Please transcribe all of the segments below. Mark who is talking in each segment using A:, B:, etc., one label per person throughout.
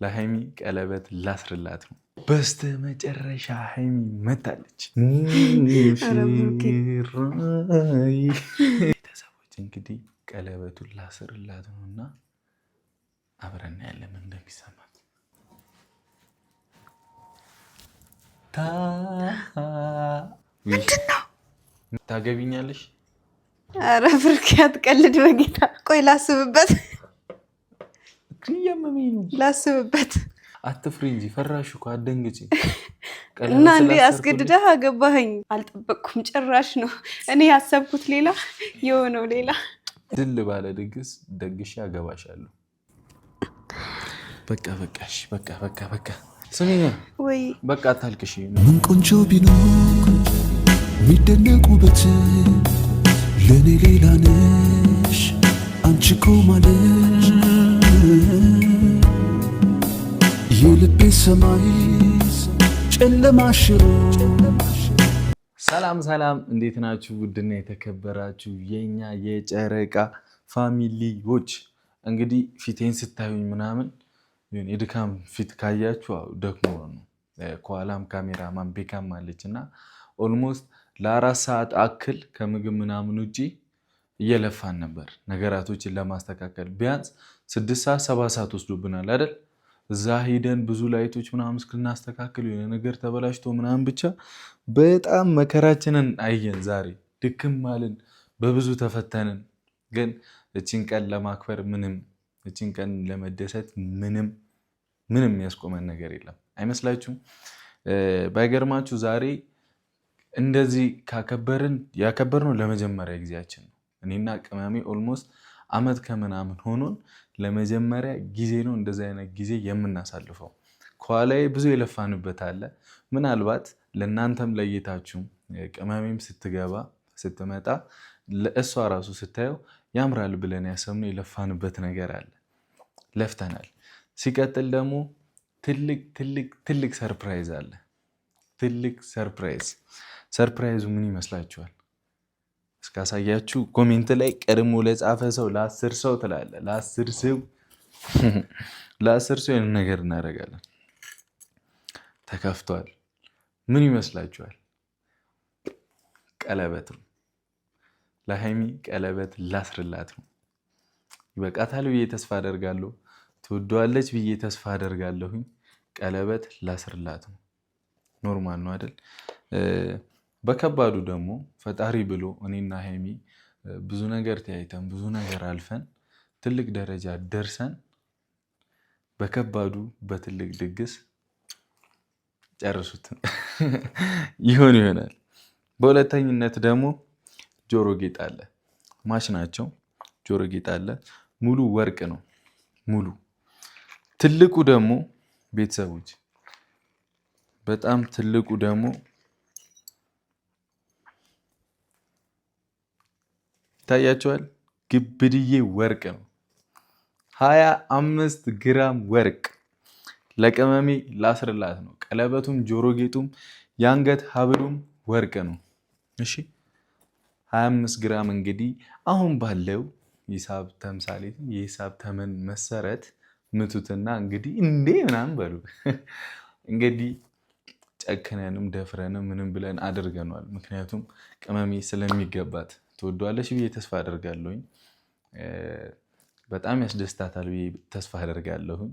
A: ለሃይሚ ቀለበት ላስርላት ነው። በስተመጨረሻ ሃይሚ መታለች። ቤተሰቦች እንግዲህ ቀለበቱን ላስርላት ነው እና አብረን ያለን እንደሚሰማት
B: ምንድነው?
A: ታገቢኛለሽ?
B: ኧረ ብሩኬ አትቀልድ በጌታ። ቆይ ላስብበት ላስብበት።
A: አትፍሪ እንጂ ፈራሽ እኮ አትደንግጪ።
B: እና እንዴ አስገድደህ አገባኸኝ? አልጠበቅኩም ጭራሽ ነው። እኔ ያሰብኩት ሌላ የሆነው ሌላ።
A: ድል ባለ ድግስ ደግሼ አገባሻለሁ። በቃ በቃሽ። በቃ ስሚኝ
B: ወይ
A: በቃ አታልቅሽ።
C: ምን ቆንጆ ቢኖር የሚደነቁበት ለእኔ ሌላ ነሽ አንቺ እኮ ማለት የልቤ ሰማይ ጨለማ ሽሮ።
A: ሰላም እንዴት ናችሁ? ውድና የተከበራችሁ የኛ የጨረቃ ፋሚሊዎች እንግዲህ ፊቴን ስታዩኝ ምናምን የድካም ፊት ካያችሁ ደክሞ ነው። ከኋላም ካሜራማን ቤካም አለች እና ኦልሞስት ለ4 ሰዓት አክል ከምግብ ምናምን ውጪ እየለፋን ነበር ነገራቶችን ለማስተካከል። ቢያንስ 6 ሰዓት 7 ሰዓት ወስዶብናል አይደል? እዛ ሄደን ብዙ ላይቶች ምናምን እስክናስተካክል የሆነ ነገር ተበላሽቶ ምናምን ብቻ በጣም መከራችንን አየን። ዛሬ ድክም አልን፣ በብዙ ተፈተንን። ግን እቺን ቀን ለማክበር እቺን ቀን ለመደሰት ምንም ያስቆመን ነገር የለም። አይመስላችሁም? ባይገርማችሁ ዛሬ እንደዚህ ያከበርነው ለመጀመሪያ ጊዜያችን ነው። እኔና ቅመሜ ኦልሞስት አመት ከምናምን ሆኖን ለመጀመሪያ ጊዜ ነው እንደዚህ አይነት ጊዜ የምናሳልፈው። ከኋላዬ ብዙ የለፋንበት አለ። ምናልባት ለእናንተም ለይታችሁ ቅመሜም ስትመጣ ለእሷ ራሱ ስታየው ያምራል ብለን ያሰብነው የለፋንበት ነገር አለ። ለፍተናል። ሲቀጥል ደግሞ ትልቅ ሰርፕራይዝ አለ። ትልቅ ሰርፕራይዙ ምን ይመስላችኋል? እስካሳያችሁ ኮሜንት ላይ ቀድሞ ለጻፈ ሰው ለ10 ሰው ትላለ። ለ10 ሰው ይህን ነገር እናደርጋለን። ተከፍቷል። ምን ይመስላችኋል? ቀለበት ነው። ለሃይሚ ቀለበት ላስርላት ነው። ይበቃታል ብዬ ተስፋ አደርጋለሁ። ትወደዋለች ብዬ ተስፋ አደርጋለሁኝ። ቀለበት ላስርላት ነው። ኖርማል ነው አይደል? በከባዱ ደግሞ ፈጣሪ ብሎ እኔና ሃይሚ ብዙ ነገር ተያይተን ብዙ ነገር አልፈን ትልቅ ደረጃ ደርሰን በከባዱ በትልቅ ድግስ ጨርሱት ይሆናል። በሁለተኝነት ደግሞ ጆሮ ጌጥ አለ። ማች ናቸው። ጆሮ ጌጥ አለ። ሙሉ ወርቅ ነው። ሙሉ ትልቁ ደግሞ ቤተሰቦች በጣም ትልቁ ደግሞ ይታያቸዋል። ግብድዬ ወርቅ ነው። 25 ግራም ወርቅ ለቅመሜ ላስርላት ነው። ቀለበቱም ጆሮ ጌጡም የአንገት ሀብሉም ወርቅ ነው። እሺ 25 ግራም እንግዲህ አሁን ባለው ሂሳብ ተምሳሌት የሂሳብ ተመን መሰረት ምቱትና እንግዲህ እንዴ ምናምን በሉ። እንግዲህ ጨክነንም ደፍረንም ምንም ብለን አድርገናል። ምክንያቱም ቅመሜ ስለሚገባት ትወዷለች ብዬ ተስፋ አደርጋለሁኝ። በጣም ያስደስታታል ብዬ ተስፋ አደርጋለሁኝ።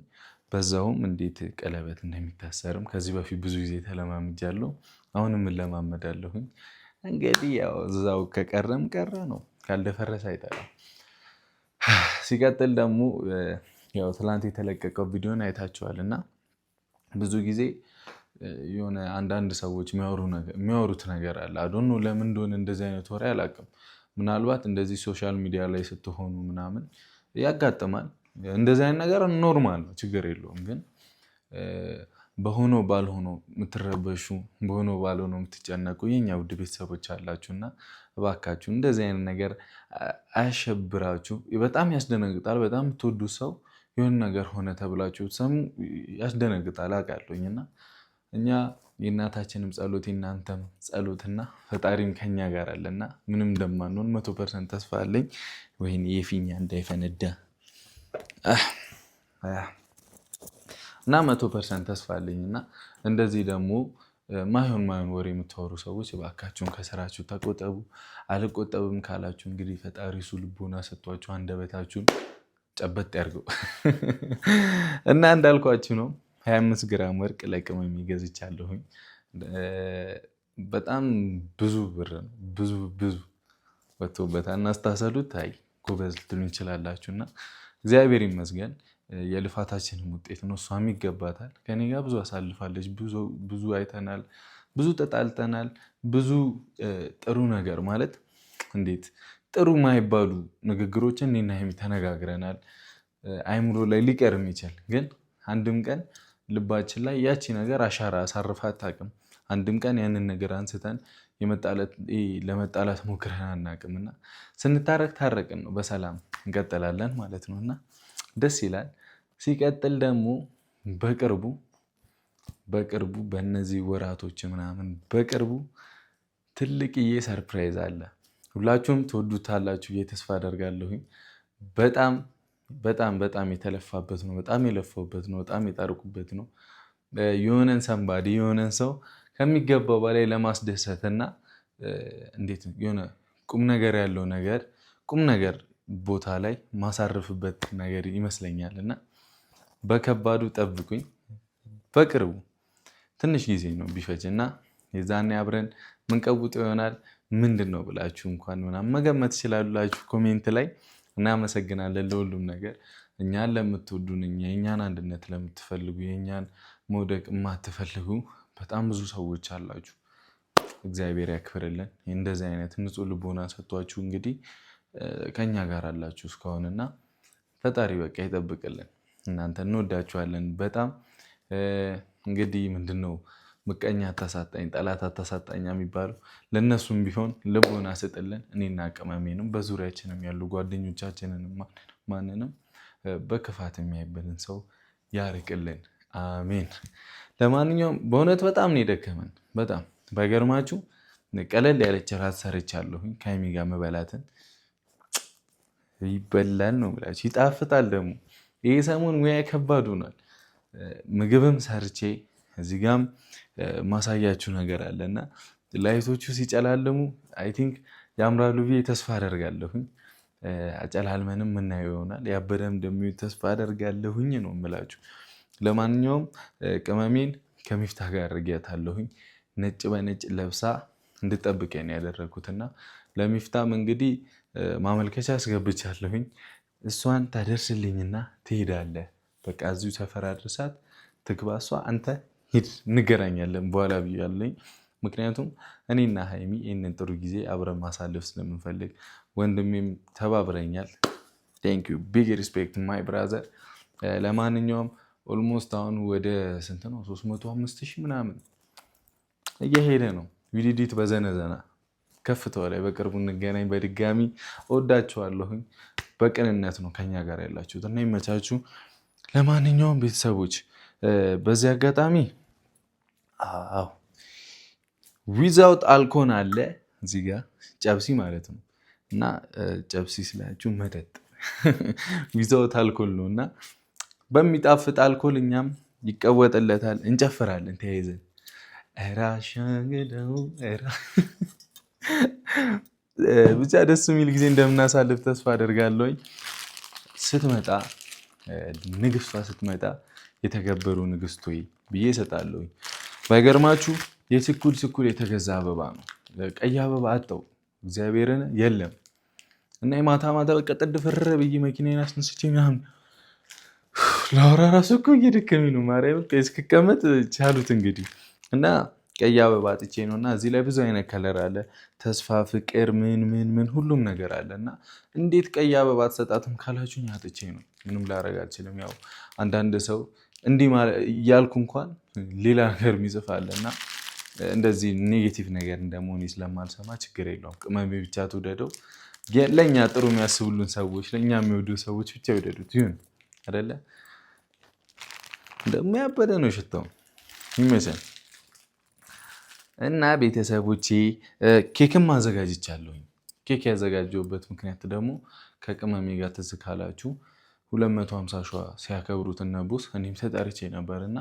A: በዛውም እንዴት ቀለበት እንደሚታሰርም ከዚህ በፊት ብዙ ጊዜ ተለማምጃለሁ። አሁንም እለማመዳለሁኝ። እንግዲህ ያው እዛው ከቀረም ቀረ ነው፣ ካልደፈረሰ አይጠራም። ሲቀጥል ደግሞ ያው ትላንት የተለቀቀው ቪዲዮን አይታችኋል እና ብዙ ጊዜ የሆነ አንዳንድ ሰዎች የሚያወሩት ነገር አለ። አዶኖ ለምን እንደሆነ እንደዚህ አይነት ወሬ አላውቅም። ምናልባት እንደዚህ ሶሻል ሚዲያ ላይ ስትሆኑ ምናምን ያጋጥማል። እንደዚህ አይነት ነገር ኖርማል ነው፣ ችግር የለውም። ግን በሆነው ባልሆነው የምትረበሹ በሆነው ባልሆነው የምትጨነቁ የኛ ውድ ቤተሰቦች አላችሁና እባካችሁ እንደዚህ አይነት ነገር አያሸብራችሁ። በጣም ያስደነግጣል። በጣም የምትወዱት ሰው የሆነ ነገር ሆነ ተብላችሁ ሰሙ ያስደነግጣል አውቃለሁኝና እኛ የእናታችንም ጸሎት የእናንተም ጸሎትና ፈጣሪም ከኛ ጋር አለና ምንም እንደማንሆን 100% ተስፋ አለኝ። ወይኔ የፊኛ እንዳይፈነዳ እና 100% ተስፋ አለኝና እንደዚህ ደግሞ ማይሆን ወሬ የምታወሩ ሰዎች እባካችሁን ከስራችሁ ተቆጠቡ። አልቆጠብም ካላችሁ እንግዲህ ፈጣሪ እሱ ልቦና ሰጥቷችሁ አንደበታችሁን ጨበጥ ያድርገው እና እንዳልኳችሁ ነው 25 ግራም ወርቅ ለቅመም ገዝቻለሁኝ። በጣም ብዙ ብር ነው ብዙ ወጥቶበታል። እናስታሰሉት አይ ጎበዝ ልትሉኝ እንችላላችሁና እግዚአብሔር ይመስገን የልፋታችንም ውጤት ነው። እሷም ይገባታል። ከኔ ጋር ብዙ አሳልፋለች። ብዙ አይተናል፣ ብዙ ተጣልተናል፣ ብዙ ጥሩ ነገር ማለት እንዴት ጥሩ ማይባሉ ንግግሮችን እኔና ሀይሚ ተነጋግረናል። አይምሮ ላይ ሊቀር የሚችል ግን አንድም ቀን ልባችን ላይ ያቺ ነገር አሻራ አሳርፋ አታውቅም። አንድም ቀን ያንን ነገር አንስተን ለመጣላት ሞክረን አናውቅምና ስንታረቅ ታረቅን ነው፣ በሰላም እንቀጥላለን ማለት ነውና ደስ ይላል። ሲቀጥል ደግሞ በቅርቡ በእነዚህ ወራቶች ምናምን በቅርቡ ትልቅዬ ሰርፕራይዝ አለ። ሁላችሁም ትወዱታላችሁ ብዬ ተስፋ አደርጋለሁኝ። በጣም የተለፋበት ነው። በጣም የለፋበት ነው። በጣም የጣርኩበት ነው። የሆነን ሰው ከሚገባው በላይ ለማስደሰትና እንዴት የሆነ ቁም ነገር ያለው ነገር ቁም ነገር ቦታ ላይ ማሳርፍበት ነገር ይመስለኛል እና በከባዱ ጠብቁኝ። በቅርቡ ትንሽ ጊዜ ነው ቢፈጅ እና የዛኔ አብረን ምንቀውጥ ይሆናል። ምንድን ነው ብላችሁ እንኳን ምናምን መገመት ትችላላችሁ ኮሜንት ላይ። እናመሰግናለን ለሁሉም ነገር። እኛን ለምትወዱን፣ የእኛን አንድነት ለምትፈልጉ፣ የእኛን መውደቅ የማትፈልጉ በጣም ብዙ ሰዎች አላችሁ። እግዚአብሔር ያክብርልን። እንደዚህ አይነት ንጹህ ልቦና ሰጥቷችሁ እንግዲህ ከኛ ጋር አላችሁ እስካሁንና ፈጣሪ በቃ ይጠብቅልን። እናንተ እንወዳችኋለን በጣም። እንግዲህ ምንድነው ምቀኛ አታሳጣኝ ጠላት አታሳጣኝ የሚባለው ለእነሱም ቢሆን ልቦና ስጥልን። እኔና ቅመሜንም በዙሪያችንም ያሉ ጓደኞቻችንንም ማንንም በክፋት የሚያይብንን ሰው ያርቅልን። አሜን። ለማንኛውም በእውነት በጣም ነው የደከመን። በጣም ባይገርማችሁ ቀለል ያለች ራት ሰርቻለሁኝ ከሀይሚ ጋር መበላትን። ይበላል ነው ብላችሁ ይጣፍጣል ደግሞ። ይህ ሰሞን ሙያ ከባድ ሆኗል። ምግብም ሰርቼ እዚህ ጋም ማሳያችሁ ነገር አለና ላይቶቹ ሲጨላለሙ አይ ቲንክ ያምራሉ ብዬ ተስፋ አደርጋለሁኝ። አጨላልመንም ምናየው ይሆናል። ያበደም እንደሚሆን ተስፋ አደርጋለሁኝ ነው የምላችሁ። ለማንኛውም ቅመሜን ከሚፍታ ጋር አድርጊያታለሁኝ። ነጭ በነጭ ለብሳ እንድጠብቀኝ ያደረኩትና ለሚፍታም እንግዲህ ማመልከቻ አስገብቻለሁኝ። እሷን ታደርስልኝና ትሄዳለህ። በቃ እዚሁ ሰፈር አድርሳት ትግባ። እሷ አንተ ሂድ እንገናኛለን በኋላ ብያለኝ። ምክንያቱም እኔና ሀይሚ ይህንን ጥሩ ጊዜ አብረን ማሳለፍ ስለምንፈልግ ወንድሜም ተባብረኛል። ቴንክ ዩ ቢግ ሪስፔክት ማይ ብራዘር። ለማንኛውም ኦልሞስት አሁን ወደ ስንት ነው 305,000 ምናምን እየሄደ ነው። ቪዲዲት በዘነዘና ከፍተው ላይ በቅርቡ እንገናኝ። በድጋሚ እወዳችኋለሁኝ። በቅንነት ነው ከኛ ጋር ያላችሁት እና ይመቻችሁ። ለማንኛውም ቤተሰቦች በዚህ አጋጣሚ ዊዛውት አልኮል አለ እዚህ ጋር ጨብሲ ማለት ነው እና ጨብሲ ስላችሁ መጠጥ ዊዛውት አልኮል ነው እና በሚጣፍጥ አልኮል እኛም ይቀወጥለታል፣ እንጨፍራለን ተያይዘን ራሻገደው ብቻ ደስ የሚል ጊዜ እንደምናሳልፍ ተስፋ አደርጋለሁኝ። ስትመጣ ንግስቷ ስትመጣ የተከበሩ ንግስት ወይ ብዬ እሰጣለሁኝ። ባይገርማችሁ የችኩል የተገዛ አበባ ነው። ቀይ አበባ አጣው እግዚአብሔርን የለም እና የማታ በቃ ጥድ ፍርር ብዬ መኪናዬን አስነስቼ ምናምን ላውራ ራሱ እኮ እየደከመኝ ነው። ማርያም እስክቀመጥ ቻሉት እንግዲህ እና ቀይ አበባ አጥቼ ነው እና እዚህ ላይ ብዙ አይነት ከለር አለ። ተስፋ፣ ፍቅር፣ ምን ሁሉም ነገር አለ እና እንዴት ቀይ አበባ አትሰጣትም ካላችሁኝ አጥቼ ነው። ምንም ላደርግ አልችልም። ያው አንዳንድ ሰው እንዲህ እያልኩ እንኳን ሌላ ነገር የሚጽፍ አለ እና እንደዚህ ኔጌቲቭ ነገር እንደመሆኔ ስለማልሰማ ችግር የለውም። ቅመሜ ብቻ ትውደደው። ለእኛ ጥሩ የሚያስቡልን ሰዎች፣ ለእኛ የሚወዱ ሰዎች ብቻ ይውደዱት። ይሁን አይደለ? ደግሞ ያበደ ነው ሽታው ይመስል እና ቤተሰቦቼ ኬክም አዘጋጅቻለሁኝ። ኬክ ያዘጋጀሁበት ምክንያት ደግሞ ከቅመሜ ጋር ትዝ ካላችሁ 250 ሺህ ሲያከብሩት እነ ቦስ እኔም ተጠርቼ ነበርና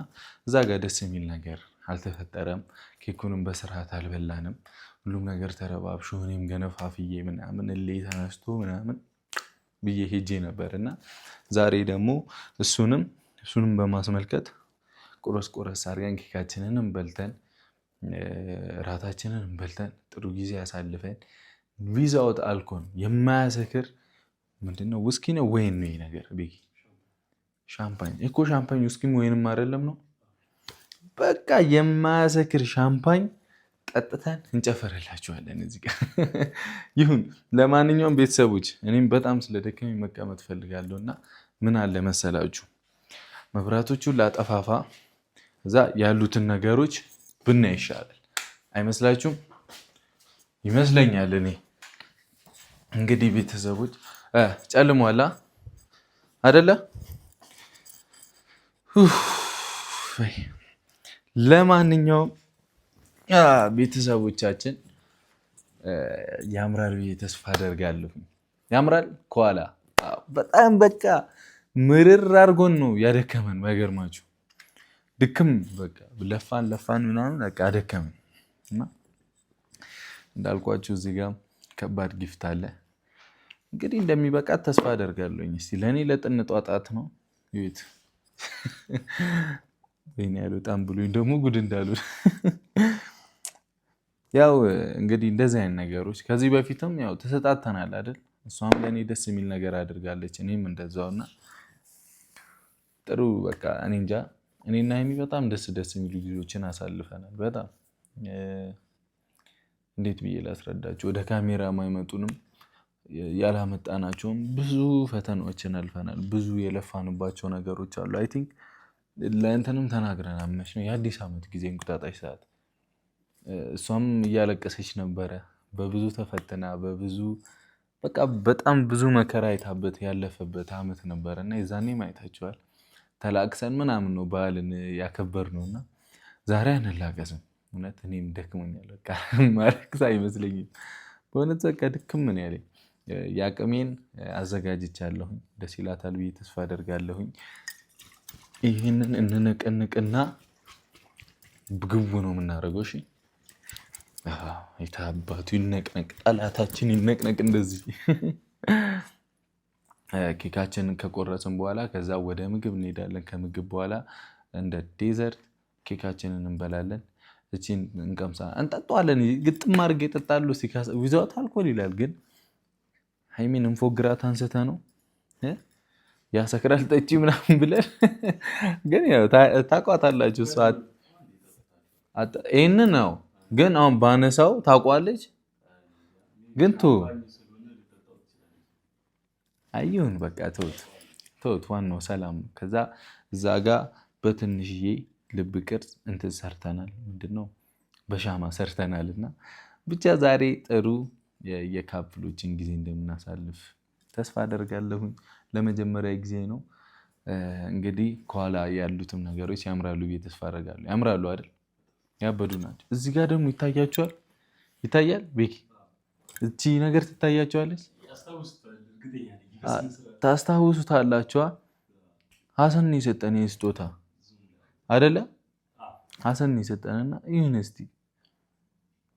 A: እዛ ጋር ደስ የሚል ነገር አልተፈጠረም። ኬኩንም በስርዓት አልበላንም። ሁሉም ነገር ተረባብሾ እኔም ገነፋፍዬ ምናምን ተነስቶ ምናምን ብዬ ሄጄ ነበርና ዛሬ ደግሞ እሱንም በማስመልከት ቁረስ አድርገን ኬካችንንም በልተን ራታችንን በልተን ጥሩ ጊዜ ያሳልፈን ዊዛውት አልኮል የማያሰክር ምንድነው ውስኪ ነው ወይን ነው ነገር ቤኪ ሻምፓኝ እኮ ሻምፓኝ ውስኪም ወይንም አይደለም ነው በቃ የማያሰክር ሻምፓኝ ጠጥተን እንጨፈረላችኋለን እዚህ ጋር ይሁን። ለማንኛውም ቤተሰቦች እኔም በጣም ስለደከመኝ መቀመጥ ፈልጋለሁና ምን አለ መሰላችሁ መብራቶቹን ላጠፋፋ እዛ ያሉትን ነገሮች ብናይ ይሻላል አይመስላችሁም? ይመስለኛል። እኔ እንግዲህ ቤተሰቦች ጨልሟል አይደለ? ለማንኛውም ቤተሰቦቻችን ያምራል ብዬ ተስፋ አደርጋለሁ። ያምራል ከኋላ በጣም በቃ ምርር አድርጎን ነው ያደከመን። ባይገርማችሁ ድክም በቃ ለፋን ምናምን በቃ አደከመን እና እንዳልኳችሁ እዚህ ጋር ከባድ ጊፍት አለ። እንግዲህ እንደሚበቃት ተስፋ አደርጋለሁ። እስቲ ለኔ ለጥንጧ ጣት ነው ይት ወይኔ ያልወጣም ብሎኝ ደግሞ ጉድ እንዳሉ ያው እንግዲህ እንደዚህ አይነት ነገሮች ከዚህ በፊትም ያው ተሰጣተናል አይደል? እሷም ለኔ ደስ የሚል ነገር አድርጋለች እኔም እንደዛውና ጥሩ በቃ እኔ እንጃ እኔና ሀይሚ በጣም ደስ የሚሉ ጊዜዎችን አሳልፈናል። በጣም እንዴት ብዬ ላስረዳችሁ ወደ ካሜራ ማይመጡንም ያላመጣናቸውም ብዙ ፈተናዎችን አልፈናል። ብዙ የለፋንባቸው ነገሮች አሉ። አይ ቲንክ ለእንተንም ተናግረናል መች ነው የአዲስ ዓመት ጊዜ እንቁጣጣሽ ሰዓት እሷም እያለቀሰች ነበረ። በብዙ ተፈተና በብዙ በቃ በጣም ብዙ መከራ አይታበት ያለፈበት ዓመት ነበርና የዛኔ ማየታችኋል። ተላቅሰን ምናምን ነው በዓልን ያከበርነውና ዛሬ አንላቀስም። እውነት እኔም ደክሞኛል። በቃ ማለቅስ አይመስለኝም። በእውነት በቃ ድክም ምን ያለኝ ያቅሜን አዘጋጅቻለሁኝ። ደስ ይላታል ብዬ ተስፋ አደርጋለሁኝ። ይህንን እንነቀንቅና ግቡ ነው የምናደርገው። እሺ የታባቱ ይነቅነቅ፣ ጠላታችን ይነቅነቅ። እንደዚህ ኬካችንን ከቆረስን በኋላ ከዛ ወደ ምግብ እንሄዳለን። ከምግብ በኋላ እንደ ዴዘርት ኬካችንን እንበላለን። እቺን እንቀምሳ እንጠጣዋለን። ግጥም አድርጌ እጠጣለሁ። ዊዛውት አልኮል ይላል ግን ሀይሚን እንፎግራት አንስተ ነው ያሰክራል ጠጪ ምናምን ብለን ግን ያው ታቋታላችሁ። ሰዓት ይሄንን ነው ግን አሁን ባነሳው ታቋለች ግን አይሁን በቃ ተውት። ዋናው ሰላም። ከዛ እዛ ጋር በትንሽዬ ልብ ቅርጽ እንትን ሰርተናል። ምንድነው በሻማ ሰርተናልና ብቻ ዛሬ ጥሩ የካፕሎችን ጊዜ እንደምናሳልፍ ተስፋ አደርጋለሁኝ። ለመጀመሪያ ጊዜ ነው። እንግዲህ ከኋላ ያሉትም ነገሮች ያምራሉ ብዬ ተስፋ አደርጋለሁ። ያምራሉ አይደል? ያበዱ ናቸው። እዚህ ጋር ደግሞ ይታያል ቤኪ እቺ ነገር ትታያቸዋለች። ታስታውሱታላችኋ? ሀሰን የሰጠን ስጦታ አይደለ? ሀሰን የሰጠንና ይሁን እስቲ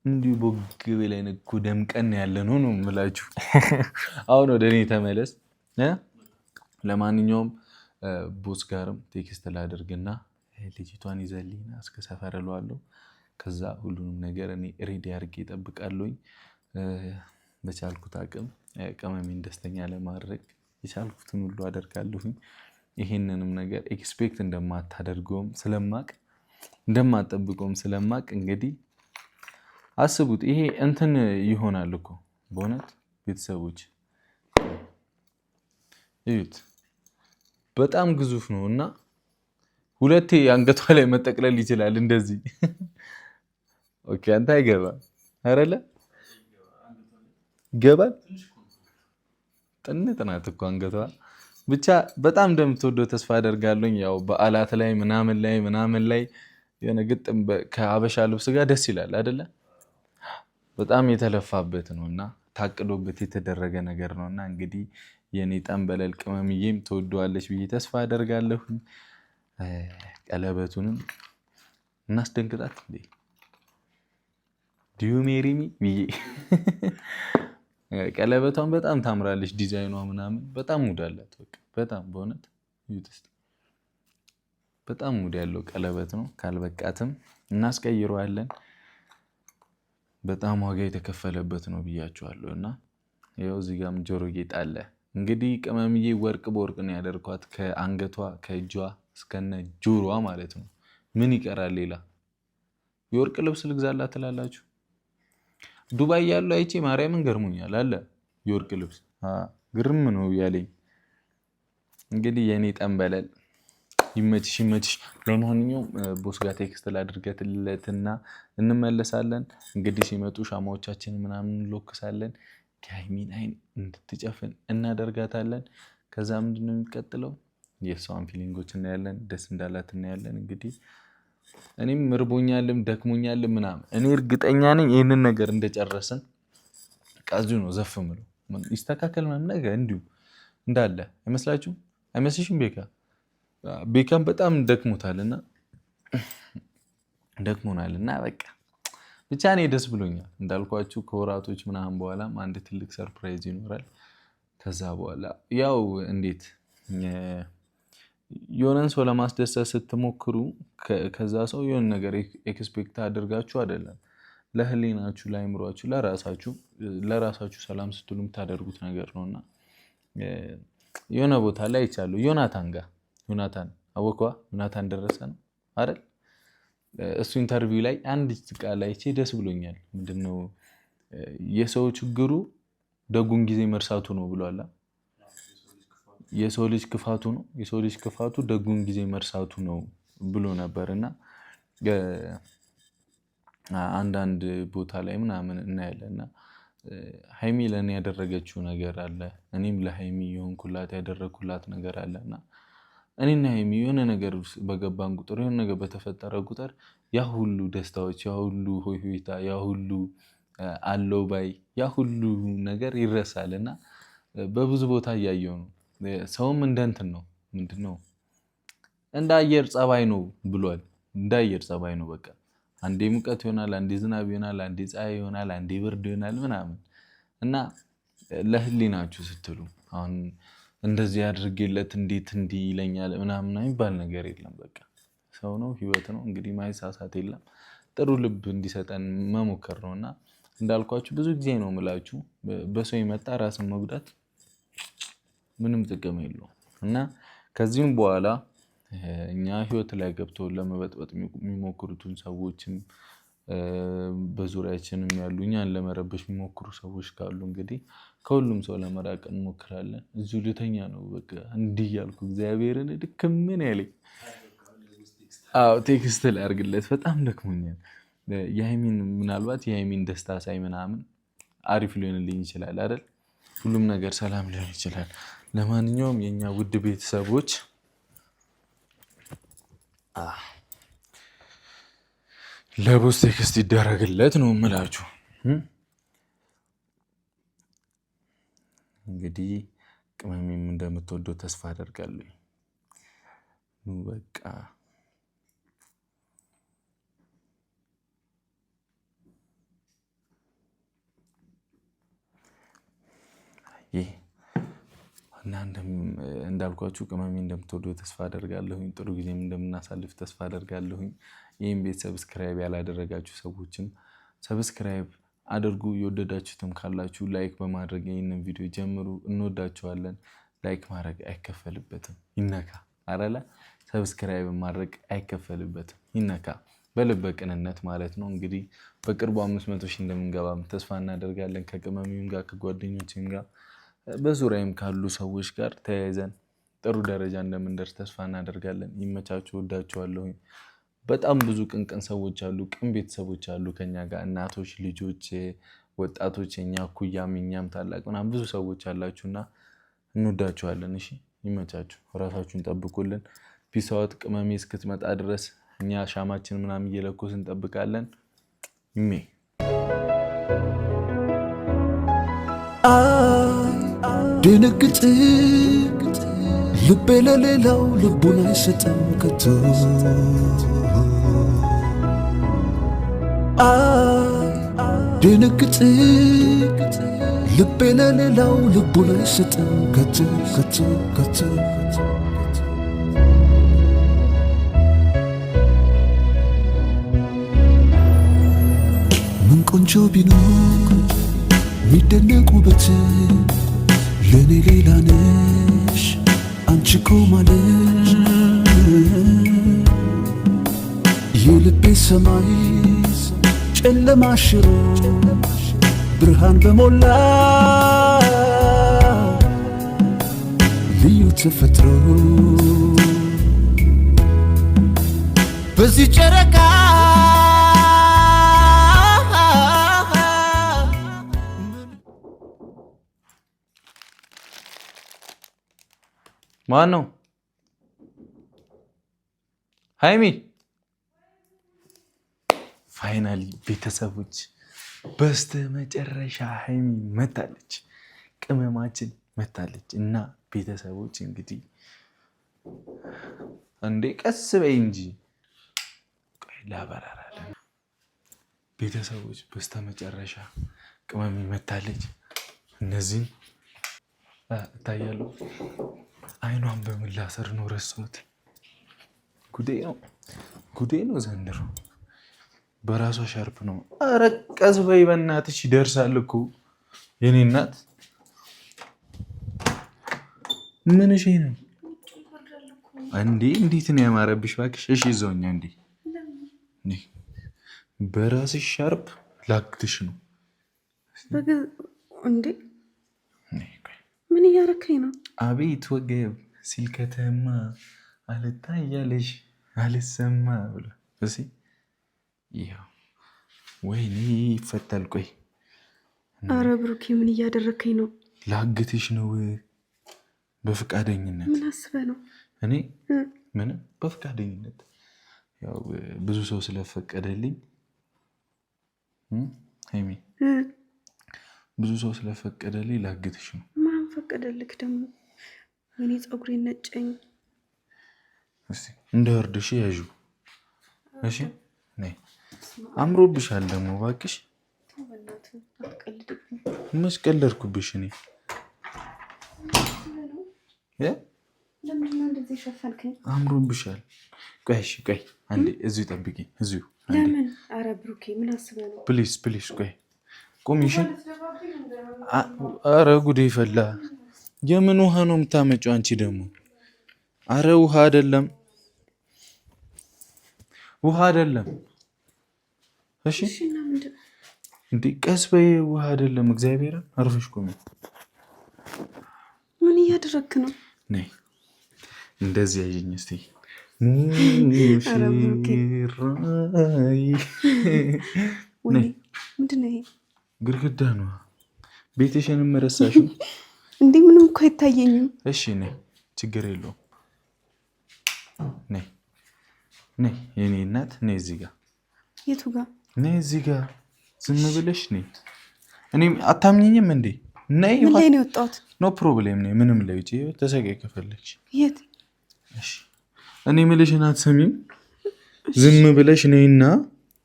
A: እንዲሁ ቦግ ብለን እኮ ደምቀን ያለ ነው የምላችሁ። አሁን ወደ እኔ ተመለስ። ለማንኛውም ቦስ ጋርም ቴክስት ላደርግና ልጅቷን ይዘልኝና እስከ ሰፈር እለዋለሁ። ከዛ ሁሉንም ነገር እኔ ሬዲ አድርጌ እጠብቃለሁኝ። በቻልኩት አቅም ቅመሜን ደስተኛ ለማድረግ የቻልኩትን ሁሉ አደርጋለሁኝ። ይሄንንም ነገር ኤክስፔክት እንደማታደርገውም እንደማትጠብቀውም ስለማቅ እንግዲህ አስቡት። ይሄ እንትን ይሆናል እኮ በእውነት ቤተሰቦች እዩት። በጣም ግዙፍ ነው እና ሁለቴ አንገቷ ላይ መጠቅለል ይችላል እንደዚህ። ኦኬ አንተ አይገባም አይደለ? ገባል ጥናት እኮ አንገቷ። ብቻ በጣም እንደምትወደው ተስፋ አደርጋለሁ። ያው በዓላት ላይ ምናምን ላይ የሆነ ግጥም ከሀበሻ ልብስ ጋር ደስ ይላል አይደለ? በጣም የተለፋበት ነውና ታቅዶበት የተደረገ ነገር ነውና እንግዲህ የኔ ጠንበለል ቅመምዬም ትወደዋለች ብዬ ተስፋ አደርጋለሁ። ቀለበቱንም እናስደንግጣት እንዴ ዲዩ ሜሪሚ ብዬ ቀለበቷን በጣም ታምራለች። ዲዛይኗ ምናምን በጣም ሙድ አላት። በቃ በጣም በእውነት በጣም ሙድ ያለው ቀለበት ነው። ካልበቃትም እናስቀይረዋለን። በጣም ዋጋ የተከፈለበት ነው ብያችኋለሁ። እና ይኸው እዚህ ጋርም ጆሮ ጌጥ አለ። እንግዲህ ቅመምዬ ወርቅ በወርቅ ነው ያደርኳት ከአንገቷ ከእጇ እስከነ ጆሮዋ ማለት ነው። ምን ይቀራል ሌላ? የወርቅ ልብስ ልግዛላት ትላላችሁ? ዱባይ ያለው አይቼ ማርያምን ገርሞኛል አለ የወርቅ ልብስ ግርም ነው ያለኝ። እንግዲህ የኔ ጠንበለል ይመችሽ። ለማንኛውም ቦስ ጋር ቴክስት ላድርገትለትና እንመለሳለን። እንግዲህ ሲመጡ ሻማዎቻችንን ምናምን እንሎክሳለን። የሀይሚን አይን እንድትጨፍን እናደርጋታለን። ከዛ ምንድነው የሚቀጥለው? የሷን ፊሊንጎች እናያለን። ደስ እንዳላት እናያለን። እንግዲህ እኔም እርቦኛልም ደክሞኛልም ምናምን እኔ እርግጠኛ ነኝ ይህንን ነገር እንደጨረስን ቃዙ ነው ዘፍ ምለው ይስተካከል ምናምን ነገር እንዲሁ እንዳለ አይመስላችሁም? አይመስልሽም? ቤካም በጣም ደክሞናልና በቃ ብቻ እኔ ደስ ብሎኛል። እንዳልኳችሁ ከወራቶች ምናምን በኋላም አንድ ትልቅ ሰርፕራይዝ ይኖራል። ከዛ በኋላ ያው እንዴት የሆነን ሰው ለማስደሰት ስትሞክሩ ከዛ ሰው የሆነ ነገር ኤክስፔክት አድርጋችሁ አይደለም። ለህሊናችሁ፣ ለአይምሯችሁ፣ ለራሳችሁ ሰላም ስትሉ የምታደርጉት ነገር ነውና የሆነ ቦታ ላይ አይቻለሁ። ዮናታን አወቀዋ ዮናታን ደረሰ ነው አይደል? እሱ ኢንተርቪው ላይ አንድ ቃል አይቼ ደስ ብሎኛል። ምንድነው የሰው ችግሩ ደጉን ጊዜ መርሳቱ ነው ብሏል። የሰው ልጅ ክፋቱ ደጉን ጊዜ መርሳቱ ነው ብሎ ነበርና አንዳንድ ቦታ ላይ ምናምን እናያለንና ሃይሚ ለኔ ያደረገችው ነገር አለ። እኔም ለሃይሚ የሆንኩላት ያደረኩላት ነገር አለና እኔና ሃይሚ የሆነ ነገር በገባን ቁጥር የሆነ ነገር በተፈጠረ ቁጥር ያ ሁሉ ደስታዎች፣ ያ ሁሉ ሆይሆይታ፣ ያ ሁሉ አለው ባይ፣ ያ ሁሉ ነገር ይረሳልና በብዙ ቦታ እያየው ነው። ሰውም እንደንትን ነው ምንድነው እንደ አየር ጸባይ ነው ብሏል። እንደ አየር ጸባይ ነው በቃ አንዴ ሙቀት ይሆናል፣ አንዴ ዝናብ ይሆናል፣ አንዴ ፀሐይ ይሆናል፣ አንዴ ብርድ ይሆናል ምናምን እና ለህሊናችሁ ስትሉ አሁን እንደዚህ አድርጌለት እንዴት እንዲህ ይለኛል ምናምን የሚባል ነገር የለም። በቃ ሰው ነው፣ ህይወት ነው። እንግዲህ ማይሳሳት የለም። ጥሩ ልብ እንዲሰጠን መሞከር ነውና እንዳልኳችሁ ብዙ ጊዜ ነው የምላችሁ በሰው የመጣ ራስን መጉዳት ምንም ጥቅም የለውም እና ከዚህም በኋላ እኛ ህይወት ላይ ገብተው ለመበጥበጥ የሚሞክሩትን ሰዎችም በዙሪያችንም ያሉ እኛን ለመረበሽ የሚሞክሩ ሰዎች ካሉ እንግዲህ ከሁሉም ሰው ለመራቅ እንሞክራለን። እዚሁ ልተኛ ነው በቃ እንዲህ ያልኩ እግዚአብሔርን ድክምን ያለኝ። ቴክስት ላይ አድርግለት በጣም ደክሞኛል። ምናልባት የሃይሚን ደስታ ሳይ ምናምን አሪፍ ሊሆንልኝ ይችላል አይደል? ሁሉም ነገር ሰላም ሊሆን ይችላል። ለማንኛውም የኛ ውድ ቤተሰቦች ለቦስ ቴክስት ይደረግለት ነው የምላችሁ። እንግዲህ ቅመሜም እንደምትወደው ተስፋ አደርጋለሁ። በቃ እና እንዳልኳችሁ ቅመሜ እንደምትወደው ተስፋ አደርጋለሁኝ። ጥሩ ጊዜም እንደምናሳልፍ ተስፋ አደርጋለሁኝ። ይህም ቤት ሰብስክራይብ ያላደረጋችሁ ሰዎችም ሰብስክራይብ አድርጉ። የወደዳችሁትም ካላችሁ ላይክ በማድረግ ይህንን ቪዲዮ ጀምሩ። እንወዳችኋለን። ላይክ ማድረግ አይከፈልበትም፣ ይነካ አረላ። ሰብስክራይብ ማድረግ አይከፈልበትም፣ ይነካ በልበ ቅንነት ማለት ነው። እንግዲህ በቅርቡ 500 ሺህ እንደምንገባ ተስፋ እናደርጋለን። ከቅመሜም ጋር ከጓደኞቼም ጋር በዙሪያም ካሉ ሰዎች ጋር ተያይዘን ጥሩ ደረጃ እንደምንደርስ ተስፋ እናደርጋለን። ይመቻችሁ። ወዳችኋለሁኝ። በጣም ብዙ ቅንቅን ሰዎች አሉ፣ ቅን ቤተሰቦች አሉ ከኛ ጋር እናቶች፣ ልጆች፣ ወጣቶች፣ የኛ እኩያም የኛም ታላቅ ምናምን ብዙ ሰዎች አላችሁና እንወዳችኋለን። እሺ ይመቻችሁ። ራሳችሁን ጠብቁልን። ፒስ አውት። ቅመሜ እስክትመጣ ድረስ እኛ ሻማችን ምናምን እየለኮስ እንጠብቃለን። ይሜ
C: ድንግጥ ልቤ ለሌላው ልቡን አይሰጥም ከቶ ድንግጥ ልቤ ለሌላው ልቡን አይሰጥም ከቶ ከቶ ከቶ ምን ቆንጆ ቢኖር ሚደነቅ ውበት ለኔ ሌላ ነሽ አንቺ እኮ ማለት የልቤ ሰማይ ጨለማ ሽሮ ብርሃን በሞላ ልዩ ተፈጥሮ በዚህ ጨረቃ
A: ማን ነው? ሃይሚ ፋይናሊ ቤተሰቦች በስተ መጨረሻ ሃይሚ መታለች፣ ቅመማችን መታለች። እና ቤተሰቦች እንግዲህ እንዴ ቀስ በይ እንጂ ቆይ ላበራራለን። ቤተሰቦች በስተ መጨረሻ ቅመሚ መታለች። እነዚህን እታያሉ። አይኗን በምን ላሰር ነው ረሳሁት። ጉዴ ነው ዘንድሮ። በራሷ ሻርፕ ነው። ኧረ ቀስ በይ በእናትሽ ይደርሳል እኮ የኔ እናት። ምን እሺ ነው እንዴ? እንዴት ነው ያማረብሽ እባክሽ። እሺ ይዘውኛ እንዴ በራስሽ ሻርፕ ላክትሽ ነው
B: እንዴ? ምን እያረከኝ ነው?
A: አቤት ወገብ ሲል ከተማ አልታያለሽ አልሰማ ብሎ እሺ ይኸው ወይኔ ይፈታል። ቆይ
B: አረ ብሩኬ ምን እያደረከኝ ነው?
A: ላግትሽ ነው በፍቃደኝነት።
B: ምን አስበህ ነው?
A: እኔ ምንም በፍቃደኝነት ያው ብዙ ሰው ስለፈቀደልኝ ሃይሚ ብዙ ሰው ስለፈቀደልኝ ላግትሽ ነው።
B: ማን ፈቀደልክ ደግሞ? እኔ ፀጉሬን ነጨኝ።
A: እሺ እንደወርድሽ ያዡ። እሺ ነይ አምሮብሻል ደግሞ እባክሽ። መች ቀለድኩብሽ እኔ?
B: ለምንድነው እንደዚህ ሸፈንከኝ?
A: አምሮብሻል። ቆይ እሺ ቆይ አንዴ እዚሁ ጠብቂኝ እዚሁ።
B: ለምን? አረ ብሩኬ ምን አስበህ ነው?
A: ፕሊዝ ፕሊዝ ቆይ ቁሚ እሺ። አረ ጉዴ ፈላ። የምን ውሃ ነው የምታመጪው አንቺ ደግሞ? አረ ውሃ አይደለም ውሃ አይደለም። እሺ እንዴ ቀስ በይ። ውሃ አይደለም። እግዚአብሔርን አርፈሽ ቁሚ።
B: ምን እያደረግክ ነው?
A: ነይ እንደዚህ ያየኝ እስቲ።
B: ምንድን ነው ይሄ?
A: ግድግዳ ነው። ቤትሽንም ረሳሽው
B: እንዴ? ምንም እኮ አይታየኝም።
A: እሺ ነይ ችግር የለውም። ነይ ነይ የኔ እናት ነይ እዚህ ጋር።
B: የቱ ጋር?
A: ነይ እዚህ ጋር ዝም ብለሽ ነይ። እኔም አታምኚኝም እንዴ? ነይ።
B: ምን ላይ ነው የወጣሁት? ኖ
A: ፕሮብሌም ነይ። ምንም ላይ ውጪ ተሰቃይ ከፈለግሽ።
B: የት?
A: እሺ እኔ የምልሽን አትሰሚም? ዝም ብለሽ ነይና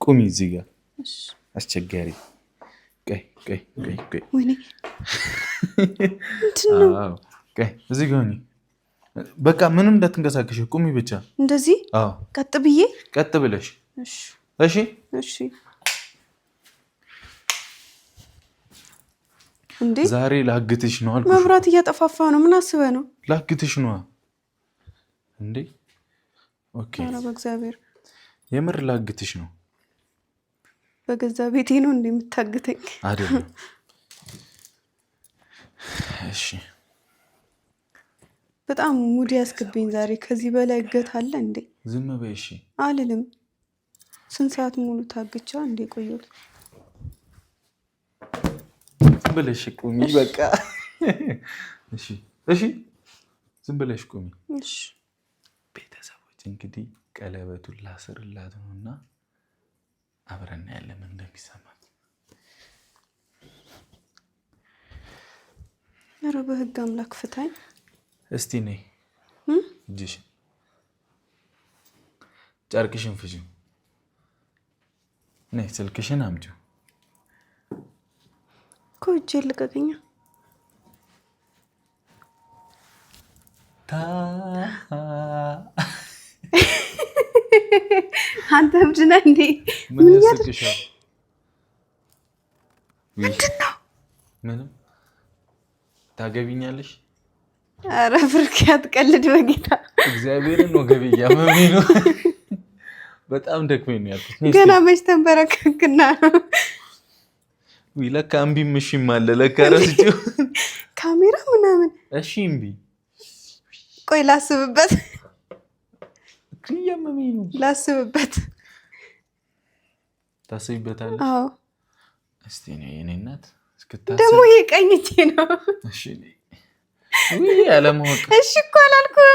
A: ቁሚ እዚህ ጋር።
B: እሺ
A: አስቸጋሪ። ቆይ ቆይ ቆይ ቆይ
B: ወይኔ ምንድነው?
A: አዎ ቆይ እዚህ ጋር ነይ። በቃ ምንም እንዳትንቀሳቀሽ ቁሚ ብቻ።
B: እንደዚህ?
A: አዎ
B: ቀጥ ብዬ?
A: ቀጥ ብለሽ።
B: እሺ
A: እሺ
B: እሺ። እንዴ
A: ዛሬ ላግትሽ ነው አልኩሽ።
B: መብራት እያጠፋፋ ነው። ምን አስበህ ነው?
A: ላግትሽ ነው እንዴ? ኦኬ።
B: ኧረ በእግዚአብሔር
A: የምር ላግትሽ ነው።
B: በገዛ ቤቴ ነው እንዴ የምታግተኝ?
A: አይደለም። እሺ
B: በጣም ሙድ ያስገብኝ ዛሬ። ከዚህ በላይ እገት አለ እንዴ?
A: ዝም በይ እሺ።
B: አልልም። ስንት ሰዓት ሙሉ ታግቻ እንዴ ቆየሁት?
A: ብለሽ ቁሚ በቃ። እሺ እሺ ዝም ብለሽ ቁሚ።
B: እሺ
A: ቤተሰቦች እንግዲህ ቀለበቱን ላስርላት ነውና አብረን ያለን እንደሚሰማት
B: ኧረ በህግ አምላክ ፍታኝ
A: እስቲ ነይ እጅሽ ጨርቅሽን ፍቺ ነይ ስልክሽን አምጪው
B: ኮጄ ልቀቀኛ አንተ ምንድነው እንዴ
A: ምን ያስቅሻል
B: ምንድነው
A: ምንም ታገቢኛለሽ
B: ኧረ ፍርክ ያትቀልድ በጌታ
A: እግዚአብሔርን ነው ገበያ መምኔ ነው በጣም ደክሞኝ ነው ያልኩት
B: ገና መች ተንበረከክና
A: ለካ እምቢ ምሽም አለ ለካ ረስቼው
B: ካሜራ ምናምን
A: እሺ እምቢ
B: ቆይ ላስብበት
A: ከየመመኝ ነው
B: ላስብበት
A: ታስቢበታለሽ
B: አዎ
A: እስቲ ነው የኔ እናት እስክታስብ
B: ደግሞ ይሄ ቀኝ እጄ ነው
A: እሺ ወይ ያለማወቅ
B: እሺ እኮ አላልኩም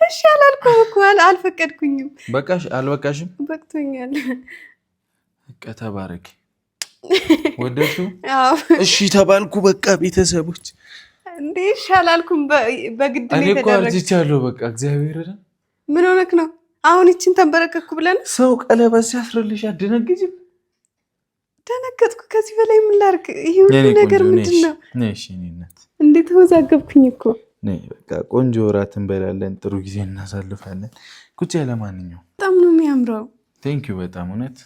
B: እሺ አላልኩም እኮ አልፈቀድኩኝም
A: በቃሽ አልበቃሽም
B: በቅቶኛል
A: ከተባረክ ወደሱ
B: አዎ
A: እሺ ተባልኩ በቃ ቤተሰቦች
B: እንዴ እሺ አላልኩም በግድ ነው
A: እኔ እኮ
B: የተደረገ
A: አርጅቻለሁ በቃ እግዚአብሔር አይደል
B: ምን ሆነክ ነው አሁን እቺን ተንበረከኩ ብለን
A: ሰው ቀለበት ሲያስርልሽ አደነግጅም
B: ደነገጥኩ ከዚህ በላይ ምን ላድርግ ይሄ ሁሉ ነገር ምንድነው
A: ነሽ እኔ እናት
B: እንዴት ተወዛገብኩኝ እኮ
A: ነይ በቃ ቆንጆ እራት እንበላለን ጥሩ ጊዜ እናሳልፋለን ቁጭ ለማንኛውም
B: በጣም ነው የሚያምረው
A: ቴንክ ዩ በጣም እውነት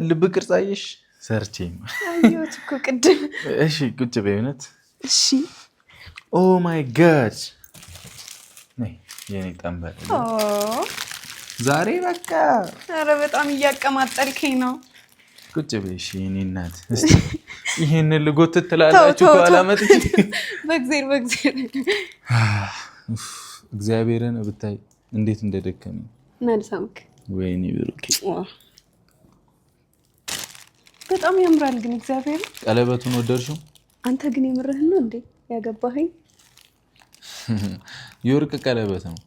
A: ልብ ቅርጽ አየሽ ሰርቼ
B: አየሁት እኮ ቅድም
A: እሺ ቁጭ በይ እውነት
B: እሺ
A: ኦ ማይ ጋድ ነይ የኔ ጠንበል ዛሬ በቃ
B: ኧረ በጣም እያቀማጠልከኝ ነው
A: ቁጭ በይ እሺ የኔ እናት እስቲ ይሄንን ልጎትት ትላላችሁ አላመጥኩ
B: በእግዚአብሔር
A: እግዚአብሔርን ብታይ እንዴት እንደደከመኝ
B: መልሳምክ
A: ወይኔ ብሩኬ
B: በጣም ያምራል ግን እግዚአብሔር
A: ቀለበቱን ወደድሽው
B: አንተ ግን የምርህን ነው እንዴ ያገባኸኝ
A: የወርቅ ቀለበት ነው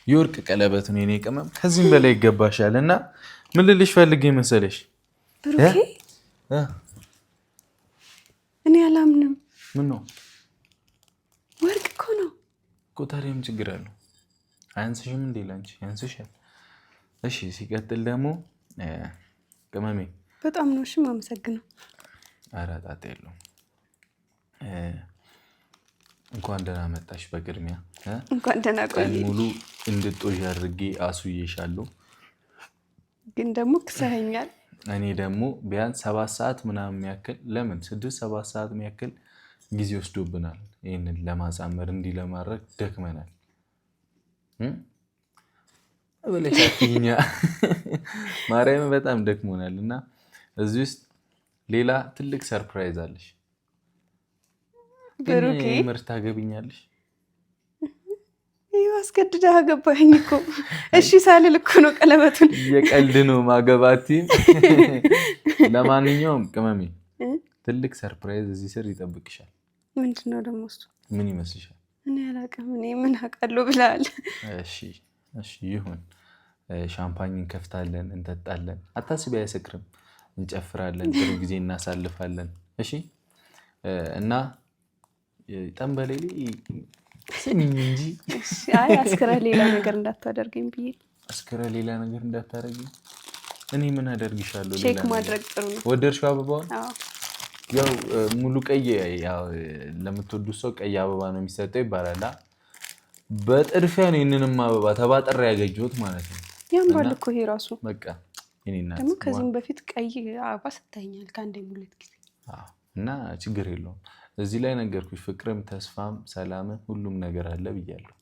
A: የወርቅ ቀለበት ነው የኔ ቅመም ከዚህም በላይ ይገባሻል እና ምን ልልሽ ፈልጌ መሰለሽ
B: ብሩኬ እኔ አላምንም
A: ምን ነው
B: ወርቅ እኮ ነው
A: እኮ ታዲያ ምን ችግር አለው አያንስሽም እንዴ ላንቺ ያንስሻል እሺ ሲቀጥል ደግሞ ቅመሜ
B: በጣም ነው እሺ ማመሰግነው
A: አራጣጥ የለውም እንኳን ደህና መጣሽ በቅድሚያ
B: እንኳን ደህና ቆይ
A: ሙሉ እንድትጦሽ አድርጌ አሱዬሻለሁ
B: ግን ደግሞ ክሰኸኛል
A: እኔ ደግሞ ቢያንስ 7 ሰዓት ምናምን ያክል ለምን 6-7 ሰዓት ያክል ጊዜ ወስዶብናል ይሄንን ለማሳመር እንዲ ለማድረግ ደክመናል ወለሻቲኛ ማርያም በጣም ደክሞናልና እዚህ ውስጥ ሌላ ትልቅ ሰርፕራይዝ አለሽ
B: ብሩኬ
A: ምርት ታገብኛለሽ
B: ይኸው አስገድደህ አገባኸኝ እኮ እሺ ሳልል እኮ ነው ቀለበቱን
A: የቀልድ ነው ማገባቲ ለማንኛውም ቅመሜ ትልቅ ሰርፕራይዝ እዚህ ስር ይጠብቅሻል
B: ምንድነው ደግሞ እሱ
A: ምን ይመስልሻል
B: እኔ አላውቅም እኔ ምን አውቃለሁ ብለሃል
A: እሺ ይሁን ሻምፓኝ እንከፍታለን እንጠጣለን አታስቢ አይሰክርም እንጨፍራለን ጥሩ ጊዜ እናሳልፋለን እሺ እና ጠንበሌሊ ስሚኝ እንጂ
B: አይ አስከረ ሌላ ነገር እንዳታደርገኝ ብዬ
A: አስከረ ሌላ ነገር እንዳታደርገኝ እኔ ምን አደርግሻለሁ
B: ቼክ ማድረግ ጥሩ ነው
A: ወደድሽው አበባውን
B: አዎ
A: ያው ሙሉ ቀይ ያው ለምትወዱት ሰው ቀይ አበባ ነው የሚሰጠው ይባላል በጥድፊያ ነው ይሄንንም አበባ ተባጥሬ ያገኘሁት ማለት ነው
B: ያምራል እኮ ይሄ ራሱ
A: በቃ እኔና
B: ደግሞ ከዚህም በፊት ቀይ አበባ ሰጥተኛል ከአንዴም ሁለት ጊዜ
A: እና ችግር የለውም እዚህ ላይ ነገርኩሽ ፍቅርም ተስፋም ሰላምም ሁሉም ነገር አለ ብያለሁ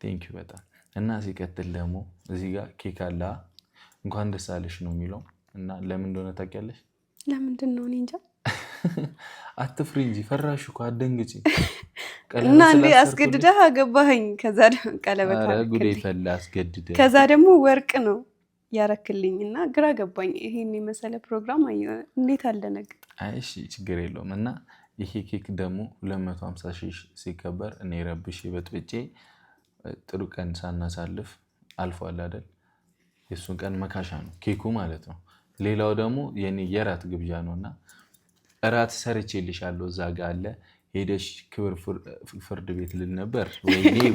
A: ቴንክ ዩ በጣም እና ሲቀጥል ደግሞ እዚህ ጋር ኬክ አለ እንኳን ደስ አለሽ ነው የሚለው እና ለምን እንደሆነ ታውቂያለሽ
B: ለምንድን ነው እኔ እንጃ
A: አትፍሪ እንጂ ፈራሽ እኮ አትደንግጪ
B: እና እንዴ አስገድደህ አገባኸኝ ከዛ ደግሞ ቀለበት
A: ጉዴ ፈላ አስገድደህ
B: ከዛ ደግሞ ወርቅ ነው ያረክልኝና ግራ ገባኝ ይሄን የመሰለ ፕሮግራም እንዴት አልደነግጥ
A: እሺ ችግር የለውም እና ይሄ ኬክ ደግሞ 250,000 ሲከበር እኔ ረብሽ በጥብጬ ጥሩ ቀን ሳናሳልፍ አልፏል አይደል የሱን ቀን መካሻ ነው ኬኩ ማለት ነው ሌላው ደግሞ የኔ የራት ግብዣ ነውና እራት ሰርቼልሻለሁ እዛ ጋር አለ ሄደሽ ክብር ፍርድ ቤት ልል ነበር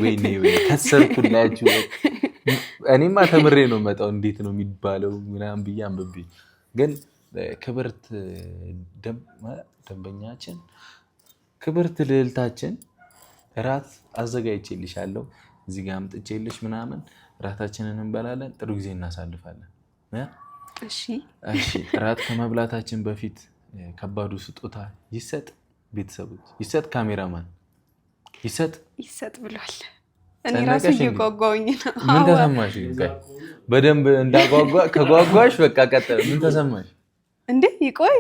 A: ወይኔ ከሰርኩላችሁ እኔማ ተምሬ ነው መጣው እንዴት ነው የሚባለው ምናምን ብዬ አንብቤ ግን ክብርት ደንበኛችን ክብርት ልዕልታችን እራት አዘጋጅቼልሻለሁ እዚህ ጋር አምጥቼልሽ ምናምን እራታችንን እንበላለን ጥሩ ጊዜ እናሳልፋለን
B: እሺ
A: እራት ከመብላታችን በፊት ከባዱ ስጦታ ይሰጥ ቤተሰቦች ይሰጥ ካሜራማን ይሰጥ
B: ብሏል እኔ ራሴ እየጓጓሁኝ ነው
A: ምን ተሰማሽ በደንብ እንዳጓጓ ከጓጓሽ በቃ ቀጥል ምን ተሰማሽ
B: እንዴ ይቆይ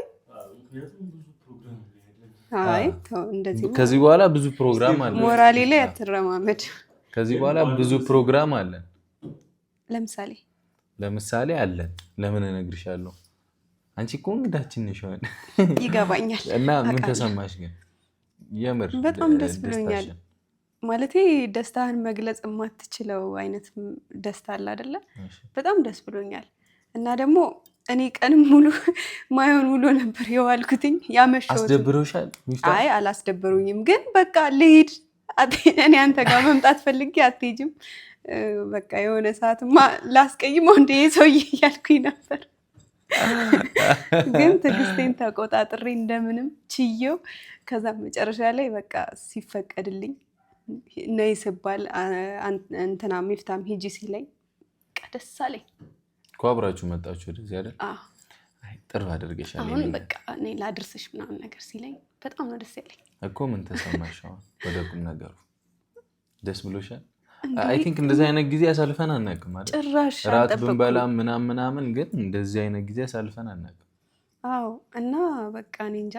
B: አይ ተው እንደዚህ
A: ከዚህ በኋላ ብዙ ፕሮግራም አለ
B: ሞራሌ ላይ አትረማመድ
A: ከዚህ በኋላ ብዙ ፕሮግራም አለ ለምሳሌ አለ ለምን እነግርሻለሁ አንቺ እኮ እንግዳችን ነሽ
B: ይገባኛል
A: እና ምን ተሰማሽ ግን የምር
B: በጣም ደስ ብሎኛል ማለቴ ደስታህን መግለጽ የማትችለው አይነት ደስታ አለ አይደለ በጣም ደስ ብሎኛል እና ደግሞ እኔ ቀንም ሙሉ ማይሆን ውሎ ነበር የዋልኩትኝ ያመሸሁት
A: አስደብሮሻል
B: አይ አላስደብሩኝም ግን በቃ ልሂድ እኔ አንተ ጋር መምጣት ፈልጌ አትሄጂም በቃ የሆነ ሰዓትማ ላስቀይመው እንደ ሰውዬ እያልኩኝ ነበር ግን ትዕግስቴን ተቆጣጥሬ እንደምንም ችዬው ከዛ መጨረሻ ላይ በቃ ሲፈቀድልኝ ነይ ስባል እንትና ሚፍታም ሂጂ ሲለኝ ደስ አለኝ
A: እኮ አብራችሁ መጣችሁ ወደዚህ አይደል አይ ጥሩ አድርገሻል
B: አሁን በቃ እኔ ላድርስሽ ምናምን ነገር ሲለኝ በጣም ነው ደስ ያለኝ
A: እኮ ምን ተሰማሽ አሁን ወደ ቁም ነገሩ ደስ ብሎሻል አይ ቲንክ እንደዚህ አይነት ጊዜ አሳልፈን አናውቅም አይደል
B: ጭራሽ
A: ራት ብንበላም ምናምን ግን እንደዚህ አይነት ጊዜ አሳልፈን አናውቅም
B: አዎ እና በቃ እኔ እንጃ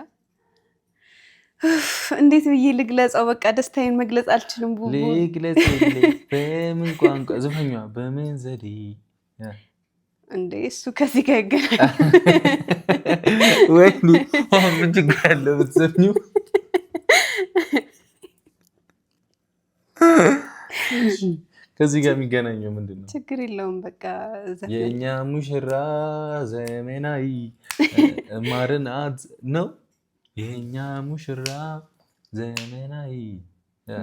B: እንዴት ብዬ ልግለጸው በቃ ደስታዬን መግለጽ አልችልም ቡቡ
A: ልግለጽልኝ በምን ቋንቋ ዘፈኛዋ በምን ዘዴ
B: እንዴ እሱ ከዚህ ጋር ይገናኝ
A: ወይኔ ምን ችግር አለው ብትዘፍኚው ከዚህ ጋር የሚገናኘው ምንድን ነው
B: ችግር የለውም በቃ
A: የእኛ ሙሽራ ዘመናዊ ማርናት ነው የእኛ ሙሽራ ዘመናዊ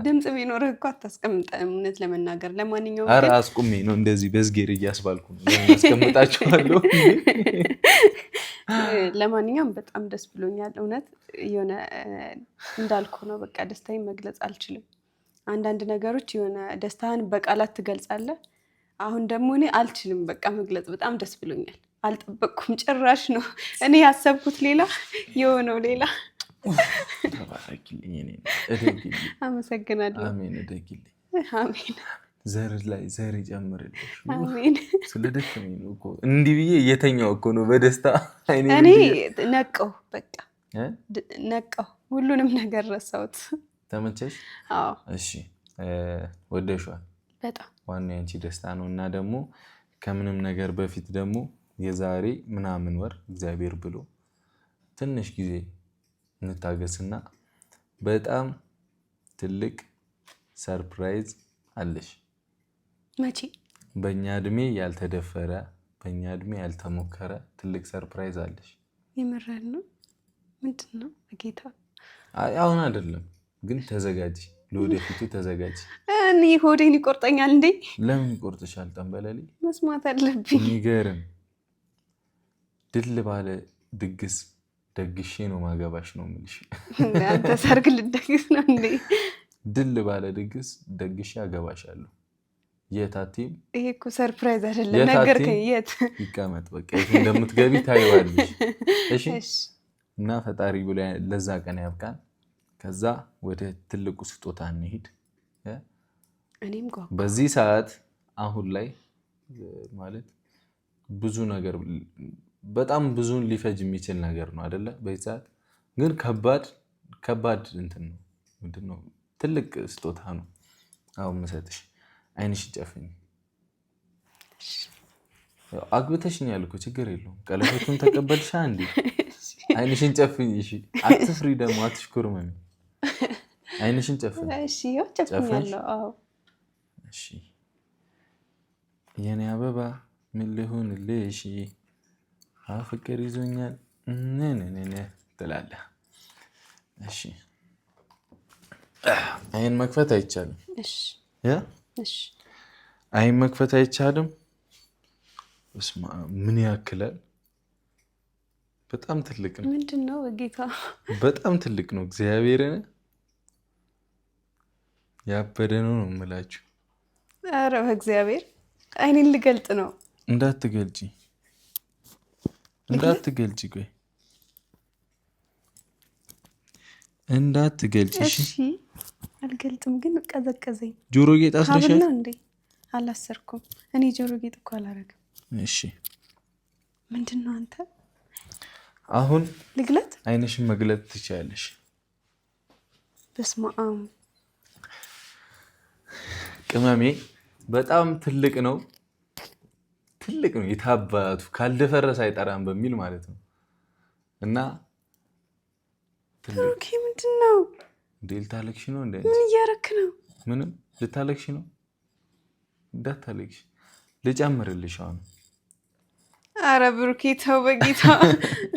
B: ድምጽ ቢኖርህ እኮ አታስቀምጠም እውነት ለመናገር ለማንኛውም
A: ኧረ አስቁሜ ነው እንደዚህ በዝጌር እያስባልኩ ነው አስቀምጣችኋለሁ
B: ለማንኛውም በጣም ደስ ብሎኛል እውነት የሆነ እንዳልኩ ነው በቃ ደስታዬን መግለጽ አልችልም አንዳንድ ነገሮች የሆነ ደስታህን በቃላት ትገልጻለህ አሁን ደግሞ እኔ አልችልም በቃ መግለጽ በጣም ደስ ብሎኛል አልጠበቅኩም ጭራሽ ነው እኔ ያሰብኩት ሌላ የሆነው ሌላ
A: ተባረክልኝ እኔ እደግልኝ
B: አመሰግናለሁ
A: አሜን እደግልኝ
B: አሜን
A: ዘር ላይ ዘር ይጨምርልሽ
B: አሜን
A: ስለደከመኝ ነው እኮ እንዲህ ብዬ እየተኛው እኮ ነው በደስታ
B: እኔ ነቀው በቃ ነቀው ሁሉንም ነገር ረሳሁት
A: ተመቸሽ
B: አዎ
A: እሺ ወደሽዋል
B: በጣም
A: ዋናው ያንቺ ደስታ ነው እና ደግሞ ከምንም ነገር በፊት ደግሞ የዛሬ ምናምን ወር እግዚአብሔር ብሎ ትንሽ ጊዜ እንታገስና በጣም ትልቅ ሰርፕራይዝ አለሽ
B: መቼ
A: በእኛ እድሜ ያልተደፈረ በእኛ እድሜ ያልተሞከረ ትልቅ ሰርፕራይዝ አለሽ
B: የምረን ነው ምንድን ነው ጌታ
A: አሁን አይደለም ግን ተዘጋጂ ለወደፊቱ ተዘጋጂ
B: እኔ ሆዴን ይቆርጠኛል እንዴ
A: ለምን ይቆርጥሻል ጠንበለሊ
B: መስማት አለብኝ
A: ንገርን ድል ባለ ድግስ ደግሼ ነው ማገባሽ ነው የምልሽ
B: አንተ ሰርግ ልደግስ ነው እንዴ
A: ድል ባለ ድግስ ደግሼ አገባሻለሁ የት አትይም
B: ይሄ እኮ ሰርፕራይዝ አይደለም ነገርከኝ የት
A: ይቀመጥ በቃ የት እንደምትገቢ ታይዋለሽ እሺ እና ፈጣሪ ብሎ ለዛ ቀን ያብቃን ከዛ ወደ ትልቁ ስጦታ እንሂድ
B: እኔም ጋር
A: በዚህ ሰዓት አሁን ላይ ማለት ብዙ ነገር በጣም ብዙን ሊፈጅ የሚችል ነገር ነው አይደለ በዚህ ሰዓት ግን ከባድ እንትን ነው ምንድነው ትልቅ ስጦታ ነው አሁን መሰጥሽ አይንሽን ጨፍኝ አግብተሽኝ ያልኩ ችግር የለውም ቀለበቱን ተቀበልሻ እንዴ አይንሽን ጨፍኝ እሺ አትፍሪ ደግሞ አትሽኩርመኝ አይንሽን ጨፍኝ
B: እሺ ያው ጨፍኛለሁ አዎ
A: እሺ የኔ አበባ ምን ልሁንልሽ ፍቅር ይዞኛል ነነነ ትላለህ። እሺ አይን መክፈት አይቻልም።
B: እሺ እሺ
A: አይን መክፈት አይቻልም። እስማ ምን ያክላል? በጣም ትልቅ ነው።
B: ምንድነው በጌታ
A: በጣም ትልቅ ነው። እግዚአብሔርን ያበደ ነው የምላችሁ።
B: ኧረ በእግዚአብሔር አይኔን ልገልጥ ነው።
A: እንዳትገልጪ ቆይ እንዳትገልጪ።
B: እሺ አልገልጥም፣ ግን ቀዘቀዘኝ።
A: ጆሮ ጌጥ አስረሻል
B: እንዴ? አላሰርኩም። እኔ ጆሮ ጌጥ እኮ አላረግም።
A: እሺ
B: ምንድነው አንተ?
A: አሁን
B: ልግለጥ?
A: አይንሽን መግለጥ ትችያለሽ።
B: በስመ አብ
A: ቅመሜ በጣም ትልቅ ነው። የታባቱ ካልደፈረሰ አይጠራም በሚል ማለት ነው። እና
B: ኦኬ ምንድነው?
A: ልታለቅሽ ነው እንዴ?
B: ምን እያረክ ነው?
A: ምንም ልታለቅሽ ነው? እንዳታለቅሽ ልጨምርልሽ አሁን። ኧረ
B: ብሩኬ ተው በጌታ።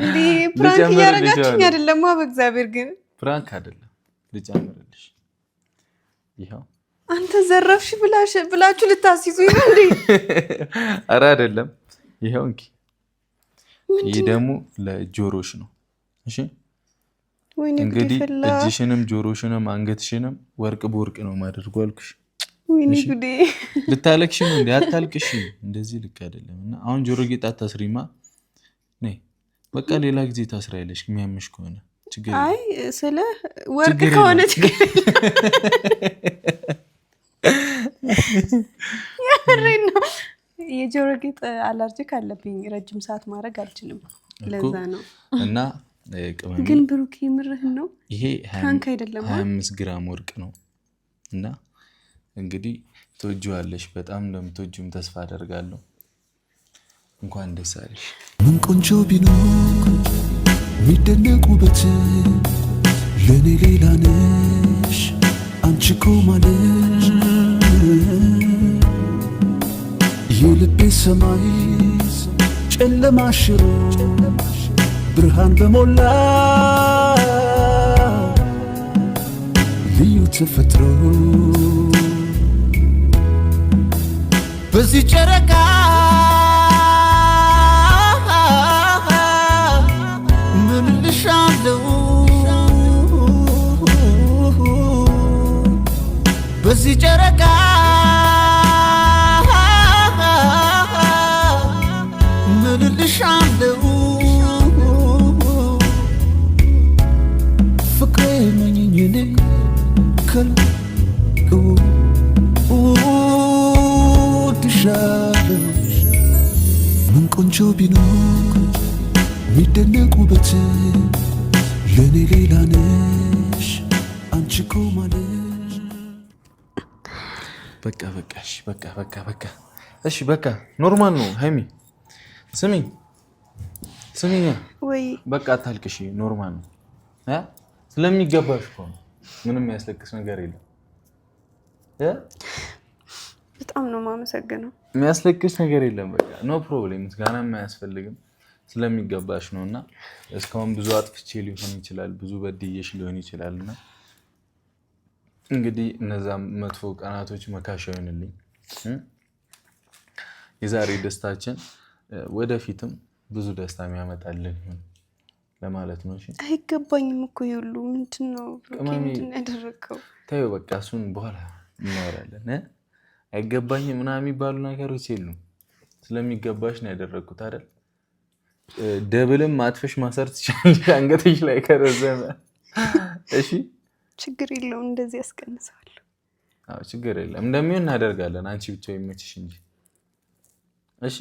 B: እንዴ ፕራንክ እያረጋችኝ አይደለም? በእግዚአብሔር ግን
A: ፕራንክ አይደለም። ልጨምርልሽ ይኸው።
B: አንተ ዘረፍሽ ብላችሁ ልታስይዙኝ ነው እንዴ?
A: ኧረ አይደለም። ይኸው እንኪ። ይሄ ደግሞ ለጆሮሽ ነው። እሺ እንግዲህ እጅሽንም ጆሮሽንም አንገትሽንም ወርቅ በወርቅ ነው ማድረግ አልኩሽ።
B: ወይኔ ጉዴ!
A: ልታለቅሽ ነው እንዴ? አታልቅሽ። እንደዚህ ልክ አይደለም። እና አሁን ጆሮ ጌጥ አታስሪማ። ነይ በቃ ሌላ ጊዜ ታስሪያለሽ የሚያምሽ ከሆነ ችግር።
B: አይ ስለ ወርቅ ከሆነ ችግር ያሬን ነው። የጆሮ ጌጥ አለርጂክ አለብኝ። ረጅም ሰዓት ማድረግ አልችልም። ለዛ ነው። እና ግን ብሩክ የምርህን ነው?
A: ይሄ
B: ፍራንክ አይደለም።
A: 25 ግራም ወርቅ ነው። እና እንግዲህ ትወጂዋለሽ። በጣም እንደምትወጂውም ተስፋ አደርጋለሁ። እንኳን ደስ አለሽ።
C: ምን ቆንጆ ቢኖር የሚደነቁበት ለኔ ሌላ ነሽ አንቺ እኮ ማለት የልቤ ሰማይ ጨለማ ሽሮ ብርሃን በሞላ ልዩ ተፈጥሮ በዚህ ጨረቃ ምን ልሻለው በዚህ ጨረቃ ምን ልሻለው ፍቅሬ መኝኝኔ ወድሻለሁ ምን ቆንጆ ቢኖር የሚደነቁበት ለኔ ሌላ ነሽ አንቺ እኮ ማለት
A: በቃ እሺ በቃ ኖርማል ነው። ሃይሚ ስሚኝ
B: ወይ
A: በቃ አታልቅሽ። ኖርማል ነው። ስለሚገባሽ እኮ ነው። ምንም ያስለቅስ ነገር የለም።
B: በጣም ነው የማመሰግነው።
A: የሚያስለቅስ ነገር የለም። በቃ ኖ ፕሮብሌም። ምስጋና አያስፈልግም። ስለሚገባሽ ነው። እና እስካሁን ብዙ አጥፍቼ ሊሆን ይችላል፣ ብዙ በድዬሽ ሊሆን ይችላል። እና እንግዲህ እነዛ መጥፎ ቀናቶች መካሻ ይሆንልኝ። የዛሬ ደስታችን ወደፊትም ብዙ ደስታ የሚያመጣልን ይሁን ለማለት ነው። እሺ
B: አይገባኝም እኮ ይሁሉ ምንድነው ያደረከው?
A: ተይው በቃ እሱን በኋላ እናወራለን። አይገባኝም ምናምን የሚባሉ ነገሮች የሉም። ስለሚገባሽ ነው ያደረኩት አይደል? ደብልም አጥፈሽ ማሰር ትችላለሽ አንገትሽ ላይ ከረዘመ። እሺ ችግር
B: የለውም። እንደዚህ ያስቀንሳለሁ።
A: አዎ ችግር የለም። እንደሚሆን እናደርጋለን። አንቺ ብቻ ይመችሽ እንጂ። እሺ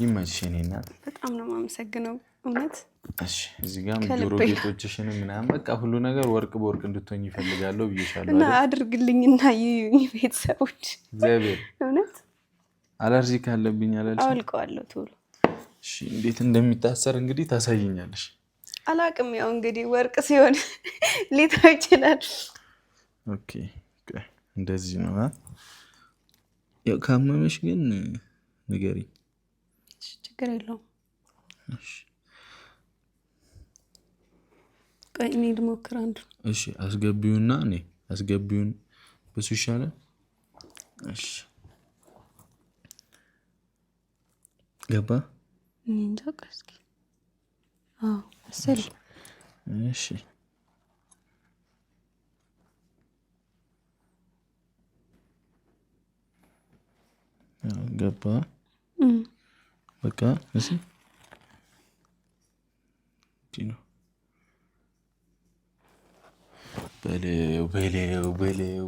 A: ይመችሽ። እኔ እናት በጣም
B: ነው የማመሰግነው እውነት።
A: እሺ እዚህ ጋር ጆሮ ጌጦችሽን ምናምን በቃ ሁሉ ነገር ወርቅ በወርቅ እንድትሆኝ ይፈልጋለሁ ብዬሻለሁ
B: እና አድርግልኝና ይዩኝ ቤተሰቦች።
A: እግዚአብሔር
B: እውነት
A: አለርጂ ካለብኝ አላልሽ
B: አውልቀዋለሁ ቶሎ።
A: እሺ እንዴት እንደሚታሰር እንግዲህ ታሳይኛለሽ።
B: አላቅም። ያው እንግዲህ ወርቅ ሲሆን ሊታው ይችላል።
A: ኦኬ እንደዚህ ነው። ያው ካመመሽ ግን ንገሪኝ።
B: ችግር የለውም።
A: እሺ
B: ቆይ እኔ ልሞክር አንዱ።
A: እሺ አስገቢውና እኔ አስገቢውን በሱ ይሻላል። እሺ ገባ።
B: እንጃ ቆይ እስኪ መሰለኝ።
A: እሺ ገባ። በቃ እሺ ነው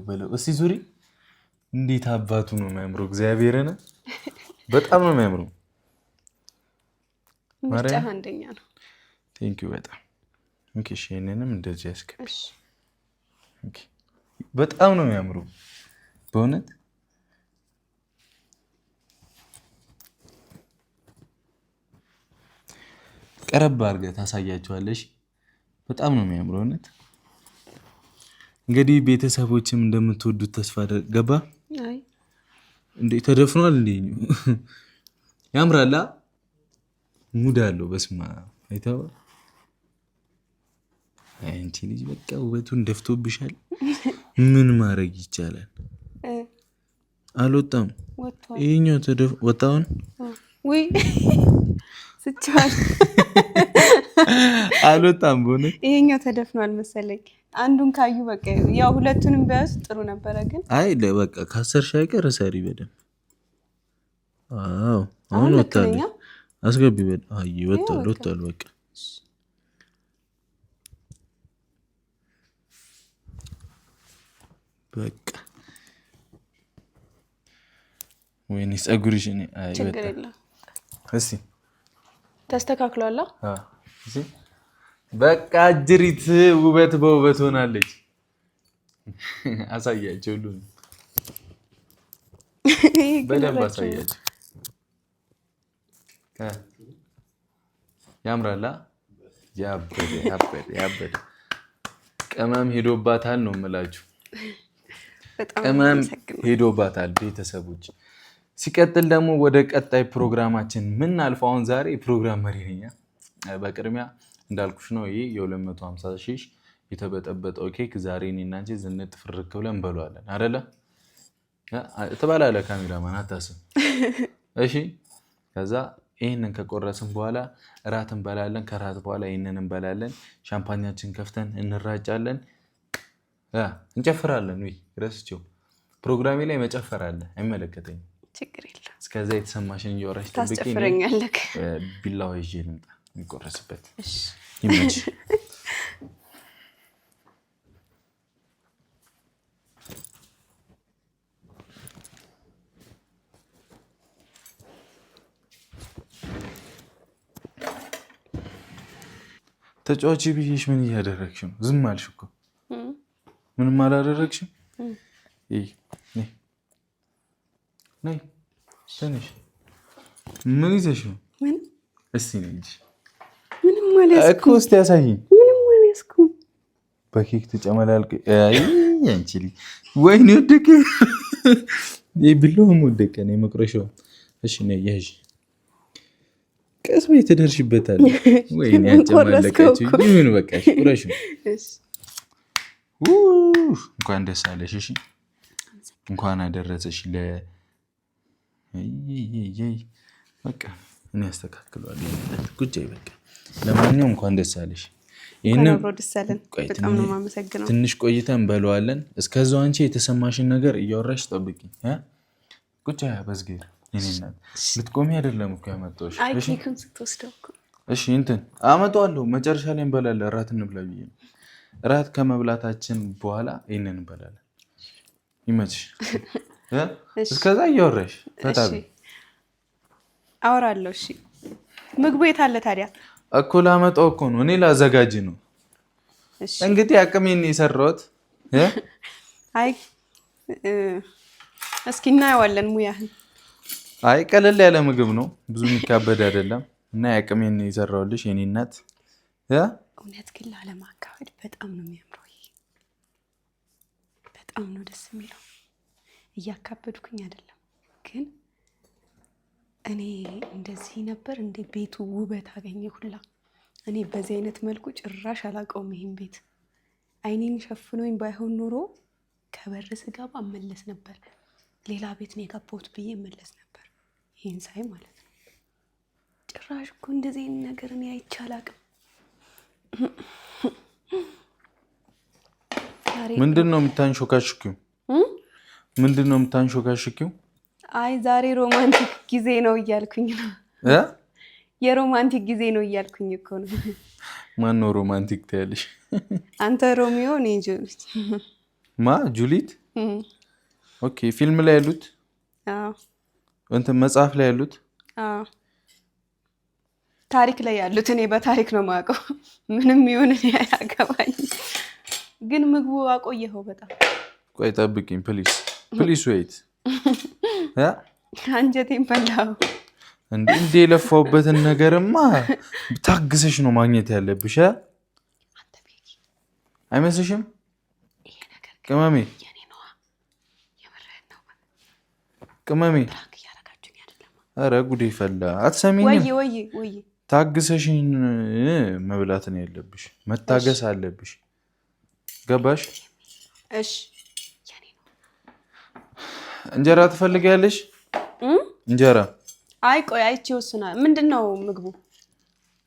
A: በለው እስቲ ዙሪ። እንዴት አባቱ ነው የሚያምረው! እግዚአብሔርን በጣም ነው የሚያምረው።
B: ምርጫ አንደኛ ነው።
A: ቴንኪው በጣም ኦኬ። እሺ እኔንም እንደዚህ ያስከብ።
B: እሺ
A: ኦኬ በጣም ነው የሚያምረው በእውነት። ቀረብ አድርገህ ታሳያቸዋለሽ። በጣም ነው የሚያምረው እውነት። እንግዲህ ቤተሰቦችም እንደምትወዱት ተስፋ ገባ።
B: አይ
A: እንዴ ተደፍኗል እንዴ! ያምራላ ሙድ አለው። በስማ አይተው አንቺ ልጅ በቃ ውበቱን ደፍቶብሻል። ምን ማድረግ ይቻላል? አልወጣም። ይሄኛው ወጣውን
B: ወይ ስቻል
A: አልወጣም። በእውነት
B: ይሄኛው ተደፍኗል መሰለኝ። አንዱን ካዩ በቃ ያው ሁለቱንም ቢያዝ ጥሩ ነበረ። ግን
A: አይ በቃ ካሰርሽ አይቀር ሰሪ በደንብ። አዎ አሁን ወጣል። አስገቢ በደንብ። አይ ወጣል በቃ በቃ ወይኔ ፀጉርሽ እኔ አይ
B: ችግር የለም።
A: እሺ
B: ተስተካክሏል።
A: እሺ በቃ አጅሪት ውበት በውበት ሆናለች። አሳያቸው ሁሉ በደንብ አሳያቸው። ያምራላ። ያበደ ቅመም ሄዶባታል ነው የምላችሁ። ቅመም ሄዶባታል ቤተሰቦች። ሲቀጥል ደግሞ ወደ ቀጣይ ፕሮግራማችን ምን አልፈው አሁን ዛሬ ፕሮግራም መሪ ነኝ። በቅድሚያ እንዳልኩሽ ነው ይሄ የ250,000 የተበጠበጠው ኬክ ዛሬ እኔና አንቺ ዝንጥ ፍርክ ብለን እንበለዋለን አይደለ? ትበላለህ ካሜራማን አታስብ እሺ። ከዛ ይሄንን ከቆረስን በኋላ እራት እንበላለን። ከራት በኋላ ይሄንን እንበላለን። ሻምፓኛችን ከፍተን እንራጫለን፣ እንጨፍራለን። ወይ ረስቼው ፕሮግራሜ ላይ መጨፈር አለ። አይመለከተኝም።
B: ችግር የለም።
A: እስከዛ የተሰማሽን እያወራሽ ጠብቂ።
B: ታስጨፍረኛለህ።
A: ቢላዋ ይዤ ልምጣ የሚቆረስበት።
B: እሺ
A: ይመች። ተጫዋች ብዬሽ ምን እያደረግሽ ነው? ዝም አልሽ እኮ። ምንም አላደረግሽም። ነይ ትንሽ ምን ይዘሽ ነው? እስቲ ነይ እንጂ
B: ምንም አልያዝኩም
A: እኮ። እስቲ ያሳይኝ።
B: ምንም አልያዝኩም።
A: በኬክ ተጨመላልቅ። አይ አንቺ ልጅ ወይኔ ወደቀ። ቢላውም ወደቀ ነው መቁረሻው። እሺ ነይ ያዥ። ቀስ በይ ትደርሽበታለሽ። ወይኔ ያጨማለቀችው ይሁን። በቃ ቁረሽ። እንኳን ደስ አለሽ። እሺ እንኳን አደረሰሽ። በቃ እኔ አስተካክለዋለሁ። ቁጭ በቃ ለማንኛውም እንኳን ደስ አለሽ። ይሄንን
B: በጣም ነው የማመሰግነው።
A: ትንሽ ቆይተን እንበለዋለን። እስከዛው አንቺ የተሰማሽን ነገር እያወራሽ ጠብቂኝ። ቁጭ በዝጌር እናት ልትቆሚ አይደለም እኮ ያመጣሁሽ።
B: እሺ ኬኩን ስትወስደው እኮ
A: እሺ እንትን አመጣዋለሁ። መጨረሻ ላይ እንበላለን። እራት እንብላ ብዬ ነው። እራት ከመብላታችን በኋላ ይሄንን እንበላለን። ይመችሽ። እስከዛ እያወራሽ ፈታቢ
B: አወራለሁ። እሺ ምግቡ የት አለ ታዲያ?
A: እኮ ላመጣው እኮ ነው። እኔ ላዘጋጅ ነው። እንግዲህ አቅሜን የሰራሁት።
B: አይ እስኪ እናየዋለን ሙያህን።
A: አይ ቀለል ያለ ምግብ ነው፣ ብዙ የሚካበድ አይደለም። እና የአቅሜን የሰራሁልሽ የኔ እናት።
B: እውነት ግን ላለማካበድ በጣም ነው የሚያምረው። በጣም ነው ደስ የሚለው። እያካበድኩኝ አይደለም ግን እኔ እንደዚህ ነበር እንደ ቤቱ ውበት አገኘ ሁላ። እኔ በዚህ አይነት መልኩ ጭራሽ አላውቀውም ይሄን ቤት። አይኔን ሸፍኖኝ ባይሆን ኖሮ ከበር ስገባ እመለስ ነበር። ሌላ ቤት ነው የገባሁት ብዬ እመለስ ነበር። ይሄን ሳይ ማለት ነው። ጭራሽ እኮ እንደዚህ አይነት ነገር እኔ አይቼ አላውቅም።
A: ምንድን ነው የምታንሾካሽኪው? ምንድን ነው የምታንሾካሽኪው?
B: አይ ዛሬ ሮማንቲክ ጊዜ ነው እያልኩኝ ነው። የሮማንቲክ ጊዜ ነው እያልኩኝ እኮ ነው።
A: ማን ነው ሮማንቲክ ትያለሽ?
B: አንተ ሮሚዮ፣ እኔ ጁሊት።
A: ማ ጁሊት? ኦኬ። ፊልም ላይ ያሉት?
B: አዎ።
A: እንትን መጽሐፍ ላይ ያሉት?
B: አዎ። ታሪክ ላይ ያሉት እኔ በታሪክ ነው የማውቀው። ምንም ይሁን እኔ አያገባኝም። ግን ምግቡ አቆየኸው በጣም።
A: ቆይ ጠብቂኝ ፕሊስ ፕሊስ ዌይት።
B: አንጀቴን በላው።
A: እንዴ የለፋውበትን ነገርማ ታግሰሽ ነው ማግኘት ያለብሽ። አይመስልሽም? ቅመሜ ቅመሜ፣ ኧረ ጉዴ ፈላ። አትሰሚኝም?
B: ወይ
A: ታግሰሽን መብላት ነው ያለብሽ። መታገስ አለብሽ። ገባሽ?
B: እሺ።
A: እንጀራ ትፈልጊያለሽ? እንጀራ?
B: አይ ቆይ አይቼ ወስናል። ምንድን ነው ምግቡ?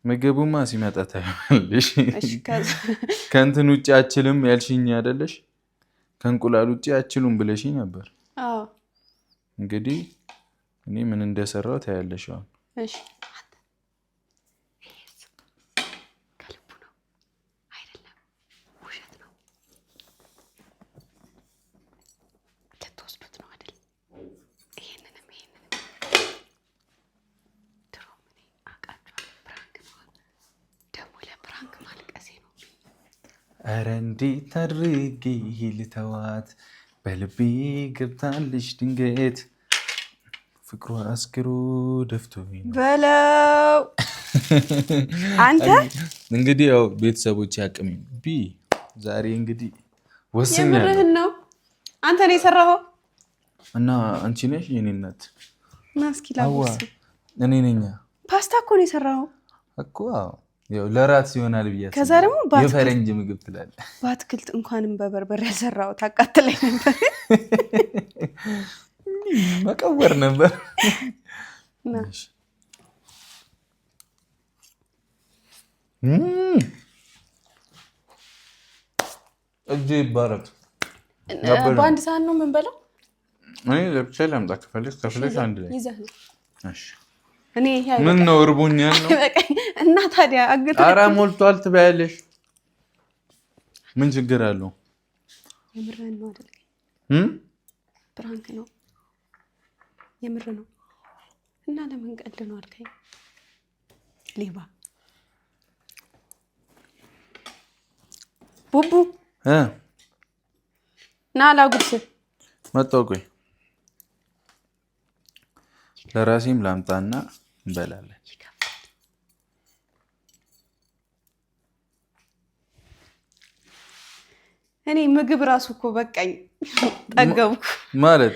A: ምግቡማ ሲመጣ ታያለሽ። ከእንትን ውጭ አችልም ያልሽኝ አይደለሽ? ከእንቁላል ውጭ አችሉም ብለሽኝ ነበር።
B: አዎ።
A: እንግዲህ እኔ ምን እንደሰራው ታያለሽ። አሁን
B: እሺ። ከልቡ ነው አይደለም? ውሸት ነው። ልትወስዱት ነው አይደል? ይሄንንም ድሮም እኔ አውቃቸዋለሁ። ፕራንክ ነው። ደግሞ ለፕራንክ ማልቀሴ ነው።
A: ኧረ እንዴት አድርጌ ልተዋት? በልቤ ገብታለች ድንገት ፍቅሯ አስክሮ ደፍቶኝ
B: በለው። አንተ
A: እንግዲህ ያው ቤተሰቦች ያቅም ቢ ዛሬ እንግዲህ ወስኛለሁ።
B: የምርህን ነው? አንተ ነው የሰራኸው?
A: እና አንቺ ነሽ የኔ እናት?
B: እስኪ ላጉርስ።
A: እኔ ነኝ።
B: ፓስታ እኮ ነው የሰራኸው
A: እኮ። ያው ለራት ይሆናል ብዬሽ።
B: ከዛ ደግሞ
A: የፈረንጅ ምግብ ትላለህ።
B: በአትክልት እንኳንም በበርበሬ ያሰራው ታቃጥለኝ ነበር።
A: መቀወር ነበር። እጅ ይባረክ።
B: በአንድ ሰዓት ነው የምንበላው።
A: እኔ ለብቻ ላምጣ። ከፈለግሽ አንድ ላይ
B: ይዘህ ነው።
A: እሺ።
B: እኔ
A: ምን ነው እርቦኛል ነው።
B: እና ታዲያ አግታ
A: ኧረ ሞልቷል ትበያለሽ። ምን ችግር አለው?
B: የምርህን ነው አይደል? ፕራንክ ነው። የምር ነው። እና ለምን ቀልድ ነው አልከኝ? ሌባ ቡቡ ና ላጉርስ።
A: መጣሁ። ቆይ ለራሴም ላምጣና እንበላለን።
B: እኔ ምግብ ራሱ እኮ በቃኝ፣ ጠገብኩ
A: ማለት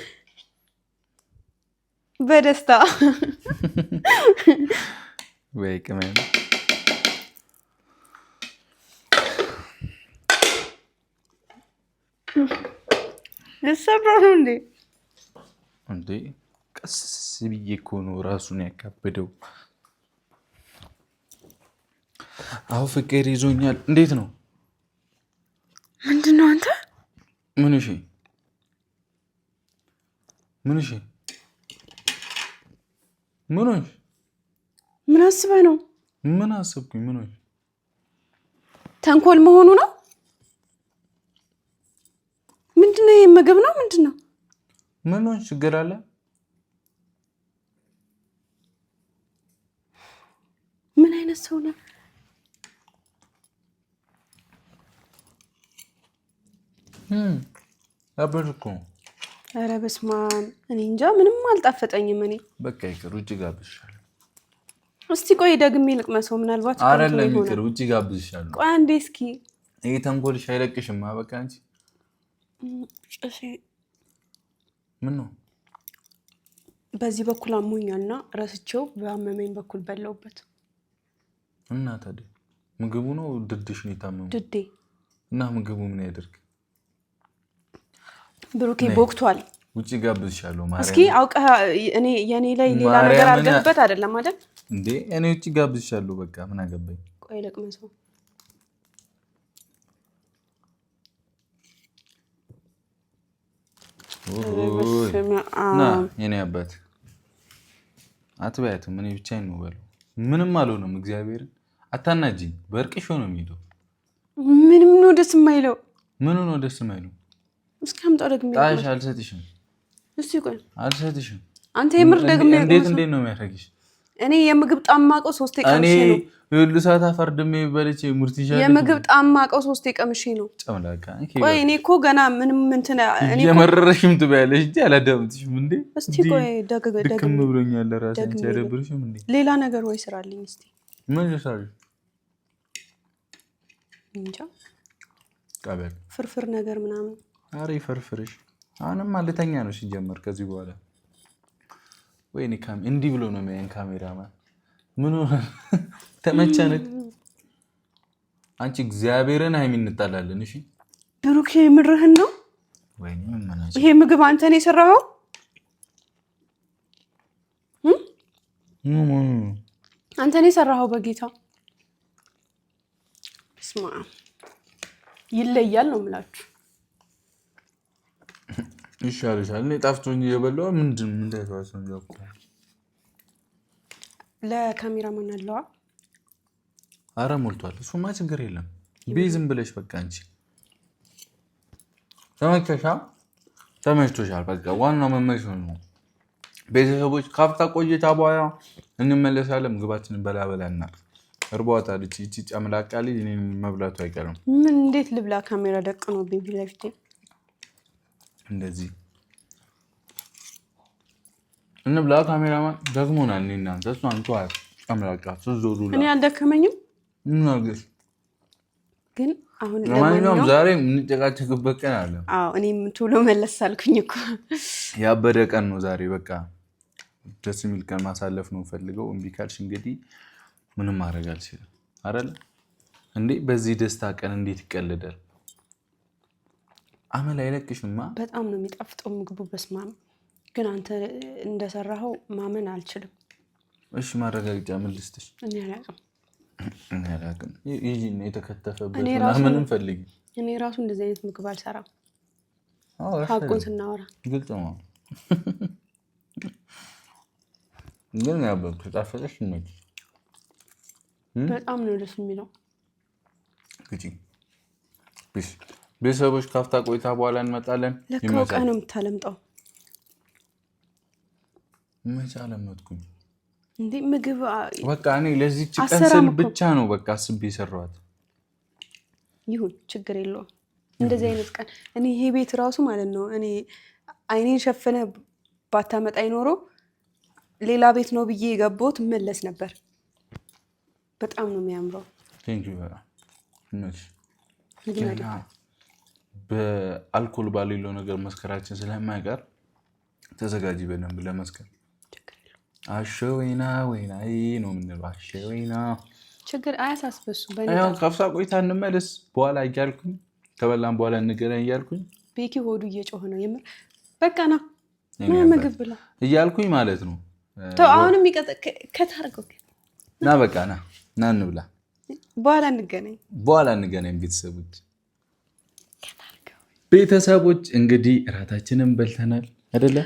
B: በደስታ
A: ወይ ቅመም።
B: ልሰራው እንዴ?
A: እንዴ ቀስ ብዬ እኮ ነው ራሱን ያካበደው። አሁን ፍቅር ይዞኛል። እንዴት ነው?
B: ምንድን ነው አንተ?
A: ምን? እሺ ምን? እሺ ምን?
B: ምን አስበህ ነው?
A: ምን አሰብኩኝ? ምን?
B: ተንኮል መሆኑ ነው? ምንድነው? ምግብ ነው? ምንድነው?
A: ምን ችግር አለ?
B: ምን አይነት ሰው ነው?
A: አበርኩ።
B: ኧረ በስመ አብ። እኔ እንጃ ምንም አልጣፈጠኝም። እኔ
A: በቃ ይቅር፣ ውጭ ጋብዝሻለሁ።
B: እስቲ ቆይ ደግሜ ልቅመሰው። ምናልባት
A: አይደለም ይቅር፣ ውጭ ጋብዝሻለሁ።
B: ቆይ አንዴ እስኪ።
A: ይሄ ተንኮልሽ አይለቅሽም። በቃ አንቺ
B: እሺ።
A: ምን ነው
B: በዚህ በኩል አሞኛልና ረስቼው በአመመኝ በኩል በላውበት
A: እና ታዲያ ምግቡ ነው ድድሽ ነው የታመመው?
B: ድዴ
A: እና ምግቡ ምን ያደርግ?
B: ብሩኬ ቦክቷል።
A: ውጪ ጋብዝሻለሁ ማርያም።
B: እስኪ አውቀህ እኔ የኔ ላይ ሌላ ነገር አድርገህበት አይደለም አይደል
A: እንዴ? እኔ ውጪ ጋብዝሻለሁ በቃ ምን አገባኝ።
B: ቆይ ለቅመሰው።
A: ና የኔ አባት አትበያትም። እኔ ብቻዬን ነው በለው። ምንም አልሆነም። እግዚአብሔርን አታናጂኝ። በእርቅሽ ነው የሚሄደው።
B: ምንም ነው ደስ የማይለው።
A: ምኑ ነው ደስ የማይለው?
B: እስኪ አምጣው ደግሜ።
A: ጣሽ አልሰጥሽም።
B: እስቲ ቆይ
A: አልሰጥሽም።
B: አንተ የምር ደግሜ
A: እንዴት ነው የሚያደርግሽ?
B: እኔ የምግብ ጣም ማቀው 3 ቀምሼ ነው።
A: ሁሉ ሰዓት አፈርድሜ በልቼ ሙርት ይሻል።
B: የምግብ ጣም ማቀው 3 ቀምሼ ነው።
A: ጨምላቃ
B: ቆይ እኔ እኮ ገና ምንም እንትን
A: እኔ የመረረሽም ትበያለሽ እንጂ አላዳምጥሽም እንዴ?
B: እስቲ ቆይ
A: ድክም ብሎኛል። ራሴ አንቺ አይደብርሽም እንዴ?
B: ሌላ ነገር ወይ ስራልኝ እስቲ።
A: ምን ይሰራል?
B: እንጃ
A: ቀበል
B: ፍርፍር ነገር ምናምን።
A: አሬ ፍርፍርሽ አሁንም ማለተኛ ነው ሲጀመር ከዚህ በኋላ ወይኔ እንዲህ ብሎ ነው የሚያየን ካሜራማን። ምን ሆነ? ተመቸንክ? አንቺ እግዚአብሔርን ሃይሚ እንጣላለን። እሺ
B: ብሩኬ የምርህን ነው?
A: ወይኔ ምን ማለት
B: ይሄ ምግብ አንተ ነው የሰራኸው? አንተ ነው የሰራኸው? በጌታ ስማ ይለያል ነው የምላችሁ።
A: ይሻልሻል። እኔ ጣፍቶኝ እየበላሁ ምንድን እንዳይተዋሰን ያውቁ
B: ለካሜራማን አለዋ።
A: አረ ሞልቷል። እሱማ ችግር የለም። ቤዝም ብለሽ በቃ አንቺ ተመችቶሻል። በቃ ዋናው መመቸት ነው። ቤተሰቦች ካፍታ ቆይታ በኋላ እንመለሳለን። ምግባችንን በላበላና እርቧታል። እቺ ጨምላቃ ልጅ እኔን መብላቱ አይቀርም።
B: ምን እንዴት ልብላ? ካሜራ ደቅኖብኝ ፊት ለፊቴ
A: እንደዚህ እንብላ። ካሜራማን ደግሞናል። እኔ እናንተ እሷን ተዋት። ጨምላቃ ስትዞሩላ
B: እኔ አልደከመኝም
A: ምናገር
B: ግን አሁን
A: ለማንኛውም ዛሬ የምንጨቃጨቅበት ቀን አለ።
B: አዎ እኔም ቶሎ መለስ አልኩኝ እኮ።
A: ያበደ ቀን ነው ዛሬ። በቃ ደስ የሚል ቀን ማሳለፍ ነው ፈልገው። እምቢ ካልሽ እንግዲህ ምንም ማድረግ አልችልም አይደል እንዴ? በዚህ ደስታ ቀን እንዴት ይቀልዳል? አመል አይለቅሽማ።
B: በጣም ነው የሚጣፍጠው ምግቡ። በስማም ግን አንተ እንደሰራኸው ማመን አልችልም።
A: እሺ ማረጋግጫ ምን ልስጥሽ?
B: እኔ አላውቅም።
A: ይሄ የተከተፈበት ምናምን ፈልጊ።
B: እኔ ራሱ እንደዚህ አይነት ምግብ አልሰራም። ሀቁን ስናወራ
A: ግልጽ ነው። ግን ያበብ ተጣፈጠሽ ነው።
B: በጣም ነው ደስ የሚለው።
A: ግጪ ቢስ ቤተሰቦች ካፍታ ቆይታ በኋላ እንመጣለን።
B: ለካው ቀን ነው የምታለምጠው።
A: መቼ አለመጥኩኝ
B: እንዴ? ምግብ
A: በቃ እኔ ለዚህ ቀን ስል ብቻ ነው በቃ አስቤ የሰራኋት።
B: ይሁን ችግር የለውም። እንደዚህ አይነት ቀን እኔ ይሄ ቤት ራሱ ማለት ነው እኔ አይኔን ሸፈነ ባታመጣኝ ኖሮ ሌላ ቤት ነው ብዬ የገባሁት መለስ ነበር። በጣም ነው የሚያምረው።
A: ቴንክ ዩ በጣም በአልኮል ባሌለው ነገር መስከራችን ስለማይቀር ተዘጋጂ በደንብ ለመስከር። አሸወይና ወይና ነው የምንለው። አሸወይና
B: ችግር አያሳስበሱ።
A: ካፍታ ቆይታ እንመለስ በኋላ እያልኩኝ ከበላን በኋላ እንገናኝ እያልኩኝ
B: ቤኪ ሆዱ እየጮኸ ነው የምር። በቃ ና ምግብ ብላ
A: እያልኩኝ ማለት ነው።
B: አሁንም ከታርገው
A: ና በቃ ና እንብላ። በኋላ እንገናኝ ቤተሰቦች እንግዲህ እራታችንን በልተናል አይደለ?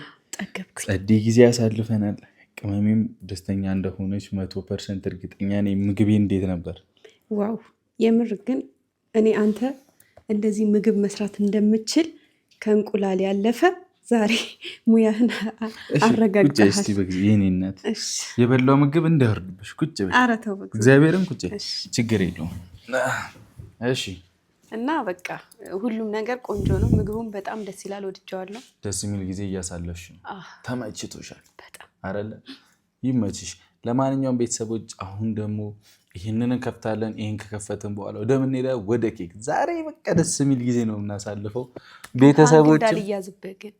A: ጸዲ ጊዜ ያሳልፈናል። ቅመሜም ደስተኛ እንደሆነች 100% እርግጠኛ ነኝ። ምግቤ እንዴት ነበር?
B: ዋው! የምር ግን እኔ አንተ እንደዚህ ምግብ መስራት እንደምችል ከእንቁላል ያለፈ ዛሬ ሙያህን አረጋግጠሃል።
A: እስቲ በጊዜ የኔ እናት የበላው ምግብ እንዳይወርድብሽ ቁጭ በይ።
B: ኧረ ተው በጊዜ
A: እግዚአብሔርን ቁጭ ችግር የለውም። እሺ
B: እና በቃ ሁሉም ነገር ቆንጆ ነው። ምግቡም በጣም ደስ ይላል። ወድጀዋለሁ።
A: ደስ የሚል ጊዜ እያሳለፍሽ ነው። ተመችቶሻል
B: በጣም
A: አይደለ? ይመችሽ። ለማንኛውም ቤተሰቦች አሁን ደግሞ ይህንን እንከፍታለን። ይህን ከከፈትን በኋላ ወደምንሄዳ ወደ ኬክ። ዛሬ በቃ ደስ የሚል ጊዜ ነው የምናሳልፈው ቤተሰቦች።
B: እንዳልያዝብህ ግን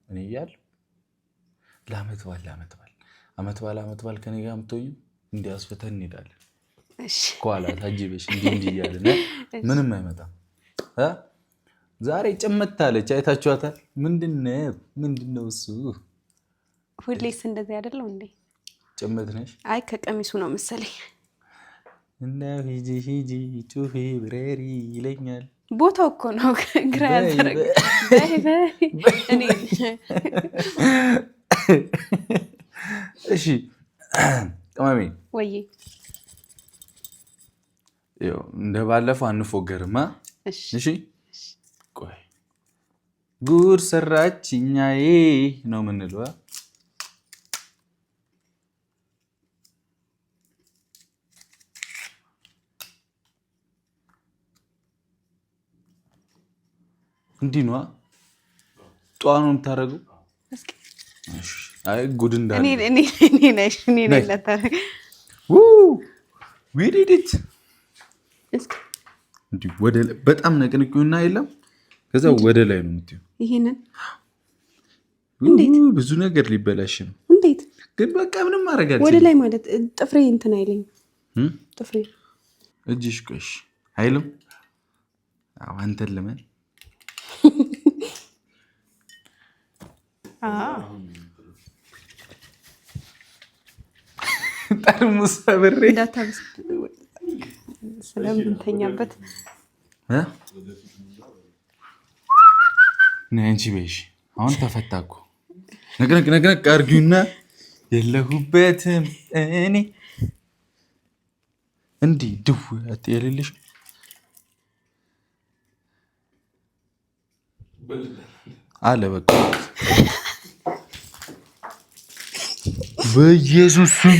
A: እኔ እያለሁ አመት በዓል ከኔ ጋር የምትሆኚ እንዲያስፈተን እንሄዳለን።
B: እሺ
A: ከኋላ ታጅበሽ እንዲህ እያልን ምንም አይመጣም። ዛሬ ጭምት አለች፣ አይታችኋታል። ምንድነው እሱ?
B: ሁሌስ እንደዚህ አይደለም እንዴ?
A: ጭምት ነሽ?
B: አይ ከቀሚሱ ነው መሰለኝ።
A: እና ሂጂ ጩኺ ብረሪ ይለኛል።
B: ቦታው እኮ ነው ግራ ያደረገ። እኔ
A: እሺ ቅመሜ
B: ወይ
A: እንደ ባለፈው አንፎገርማ።
B: እሺ
A: ቆይ ጉድ ሰራችኛዬ ነው የምንለው። እንዲህ ነዋ። ጠዋ ነው የምታደርገው። አይ ጉድ እንዳለ
B: እኔ ለታረግ
A: ዊዲዲት እንዲህ ወደ በጣም ነቅንቂውና የለም ከዛ ወደ ላይ ነው የምትይው።
B: ይሄንን
A: ብዙ ነገር ሊበላሽ ነው።
B: እንዴት
A: ግን በቃ ምንም ማድረግ አልችልም።
B: ወደ ላይ ማለት ጥፍሬ እንትን አይለኝም። ጥፍሬ
A: እጅሽ ቆሽ አይልም። አንተን ለምን ጠርሙስ አብሬ
B: ስለምንተኛበት
A: አንቺ በይሽ። አሁን ተፈታኩ። ነቅነቅ አድርጊውና የለሁበትም እኔ እንዲህ ድው የሌለሽ አለ በቃ በኢየሱስ ስም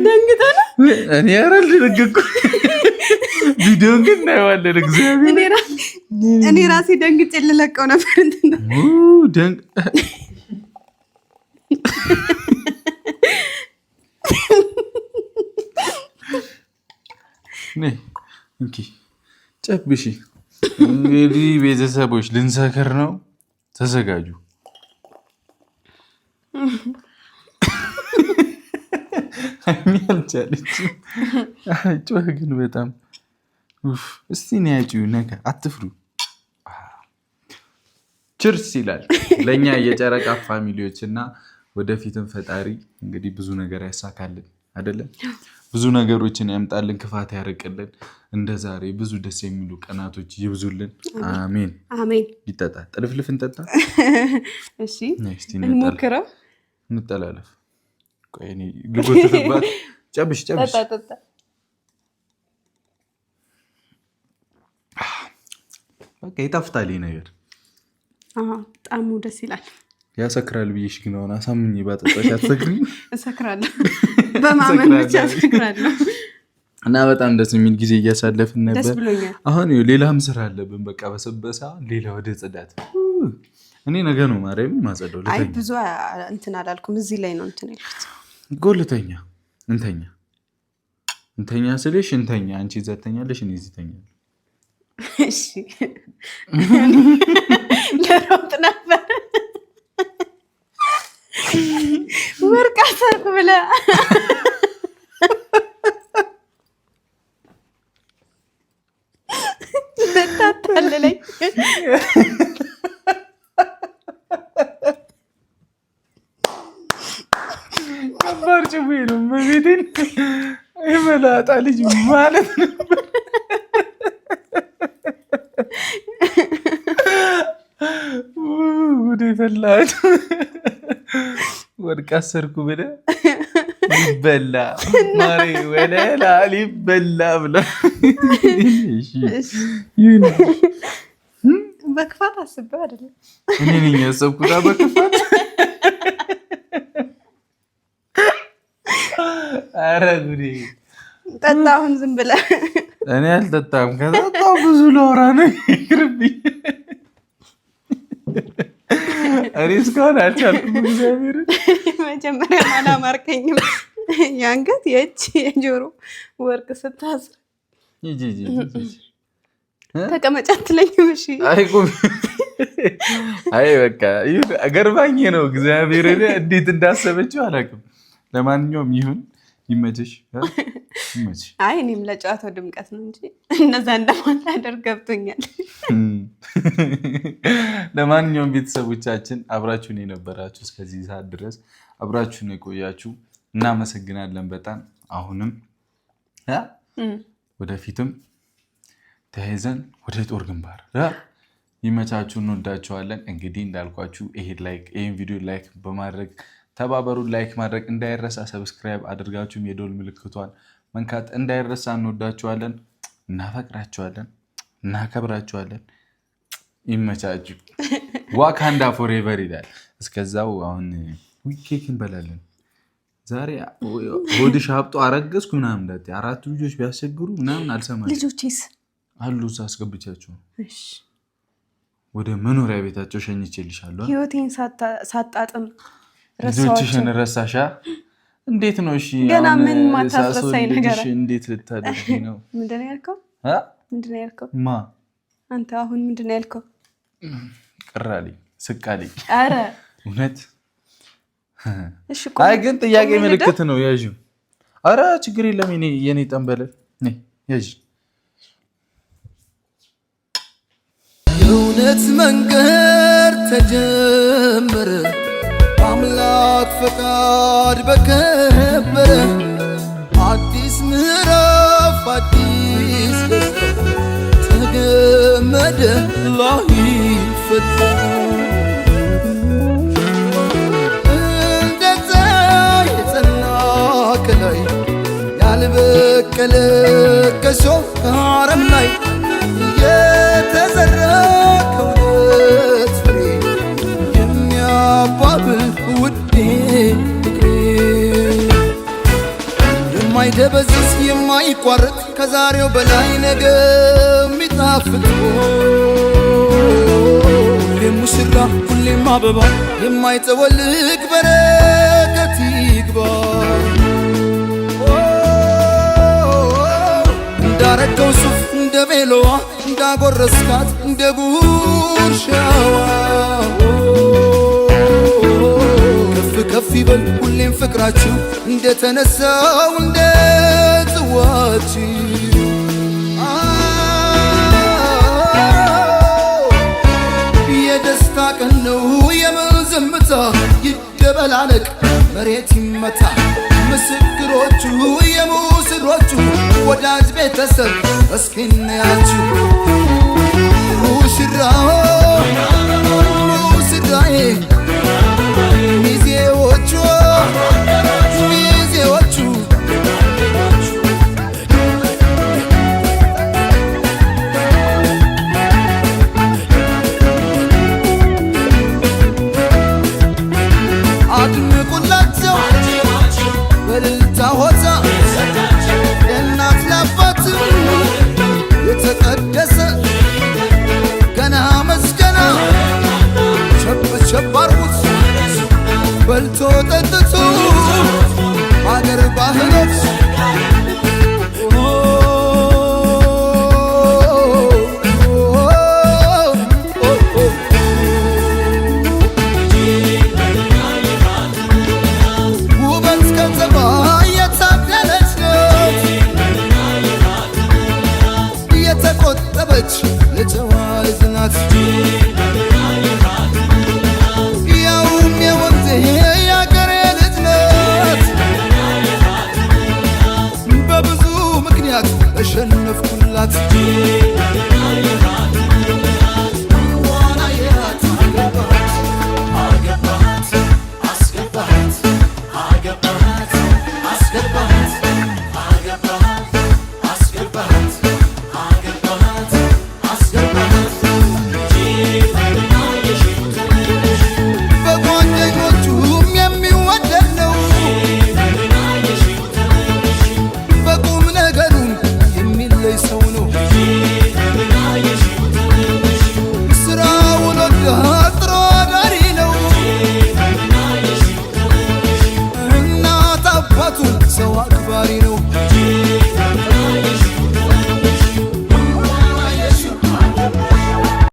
B: ደንግጠህ ነው?
A: እኔ አልደነገጥኩም። ቪዲዮን ግን እናየዋለን። እግዚአብሔር
B: እኔ ራሴ ደንግጬ ልለቀው ነበር።
A: ጨብሺ። እንግዲህ ቤተሰቦች ልንሰክር ነው፣ ተዘጋጁ። አልቻለችም። ጮህ ግን በጣም እስቲ ያጪው ነገር አትፍሩ። ችርስ ይላል ለእኛ የጨረቃ ፋሚሊዎች እና ወደፊትም ፈጣሪ እንግዲህ ብዙ ነገር ያሳካልን አይደለም፣ ብዙ ነገሮችን ያምጣልን፣ ክፋት ያርቅልን። እንደ ዛሬ ብዙ ደስ የሚሉ ቀናቶች ይብዙልን። አሜን
B: አሜን።
A: ይጠጣ ጥልፍልፍ እንጠጣ።
B: እሺ እንሞክረው፣
A: እንጠላለፍ። ቆይ እኔ ልጎትትባት። ጨብሽ በቃ ይጣፍጣል ነገር።
B: በጣም ደስ ይላል።
A: ያሰክራል ብዬሽ ግን አሁን አሳምኜ ባጠጣሽ አትሰክሪም?
B: እሰክራለሁ፣ በማመን ብቻ እሰክራለሁ።
A: እና በጣም ደስ የሚል ጊዜ እያሳለፍን ነበር።
B: ደስ ብሎኛል።
A: አሁን ሌላም ስራ አለብን። በቃ በሰበሳ ሌላ ወደ ጽዳት። እኔ ነገ ነው ማርያም ማጸደው።
B: አይ ብዙ እንትን አላልኩም። እዚህ ላይ ነው እንትን ያልኩት።
A: ጎልተኛ እንተኛ ስልሽ እንተኛ፣ አንቺ እዛ ትተኛለሽ፣ እኔ እዚህ እተኛለሁ።
B: እሺ ለሮጥ ነበር ወርቅ አሰርኩ ብለህ ታታለለኝ።
A: ከባድ ጭዌ ነው። መቤቴን የመላጣ ልጅ ማለት ነበር። ወደ ፈላጭ ወርቅ አሰርኩ ብለህ ሊበላ ማሬ ወለላ ሊበላ ብላ
B: በክፋት አስቤው አይደለም።
A: እኔ ነኝ ያሰብኩት በክፋት። ኧረ ጉዴ!
B: ጠጣ አሁን ዝም ብለህ።
A: እኔ አልጠጣም። ከጠጣሁ ብዙ ላወራ ነው። ይቅርብኝ። እኔ እስካሁን አልቻልኩም። እግዚአብሔር
B: መጀመሪያ አላማርከኝም። የአንገት የእጅ የጆሮ ወርቅ ስታስር ተቀመጫ አትለኝም? እሺ
A: አይ በቃ ገርባኝ ነው እግዚአብሔር እንዴት እንዳሰበችው አላውቅም። ለማንኛውም ይሁን ይመችሽ።
B: አይ እኔም ለጨዋታው ድምቀት ነው እንጂ እነዛ እንደማላደርግ ገብቶኛል።
A: ለማንኛውም ቤተሰቦቻችን አብራችሁን የነበራችሁ እስከዚህ ሰዓት ድረስ አብራችሁን የቆያችሁ እናመሰግናለን በጣም። አሁንም ወደፊትም ተያይዘን ወደ ጦር ግንባር ይመቻችሁ። እንወዳችኋለን። እንግዲህ እንዳልኳችሁ ይሄን ቪዲዮ ላይክ በማድረግ ተባበሩ። ላይክ ማድረግ እንዳይረሳ፣ ሰብስክራይብ አድርጋችሁም የደወል ምልክቷን መንካት እንዳይረሳ። እንወዳችኋለን፣ እናፈቅራችኋለን፣ እናከብራችኋለን። ይመቻችሁ። ዋካንዳ ፎሬቨር ይላል። እስከዛው አሁን ኬክ እንበላለን። ዛሬ ሆድሽ አብጦ አረገዝኩ ምናምን እንዳትዪ። 4 ልጆች ቢያስቸግሩ ምናምን አልሰማም።
B: ልጆችስ አሉ
A: እዛ አስገብቻቸው ወደ መኖሪያ ቤታቸው ሸኝቼልሻለሁ።
B: ህይወቴን ሳጣጥም
A: ልጆችሽን ረሳሻ? እንዴት ነው? እሺ
B: ገና ምን ማታስረሳኝ ነገር
A: እንዴት ልታደርጊ ነው?
B: ምንድን ነው ያልከው? ማ አንተ አሁን ምንድን ነው ያልከው?
A: ቅራልኝ፣ ስቃልኝ።
B: ኧረ
A: እውነት? አይ ግን ጥያቄ ምልክት ነው ያዥው። ኧረ ችግር የለም የኔ ጠንበለል ያዥ።
C: የእውነት መንገድ ተጀመረ አምላክ ፈቃድ በከበረ አዲስ ምዕራፍ አዲስ ደስታ ተገመደ ላይፈታ እንደዛ የጸና ከላይ ያልበቀለ ከሾህ አረም ላይ የተዘራ ከእውነት ፍሬ የሚያባብል ውዴ የማይደበዝዝ የማይቋረጥ ከዛሬው በላይ ነገ የሚጣፍጥ ሁሌም ሙሽራ ሁሌም አበባ የማይጠወልግ በረከት ይግባ። እንዳረገው ሱፍ እንደ ቤሎዋ እንዳጎረስካት እንደ ጉርሻዋ ከፍ ከፍ ይበል ሁሌም ፍቅራችሁ እንደተነሳው እንደ ጽዋችሁ የደስታ ቀን ነው የምን ዝምታ ይደበላለቅ መሬት ይመታ ምስክሮቹ የሙስሮቹ ወዳጅ ቤተሰብ እስኪ እንያችሁ ሙሽራው ሙሽራዬ ሚዜዎቹ አድምቁላቸው በእልልታ ሆታ ለእናት ለአባት የተቀደሰ ገና መስገና ቸብ ቸብ አርጉት በልቶ ጠጥቶ አገር ባህሎት ውበት ከተማ የታደለች ናት የተቆጠበች የጨዋ ልጅ ናት ያውም የወንዜ የአገሬ ልጅ ናት በብዙ ምክንያት ተሸነፍኩላት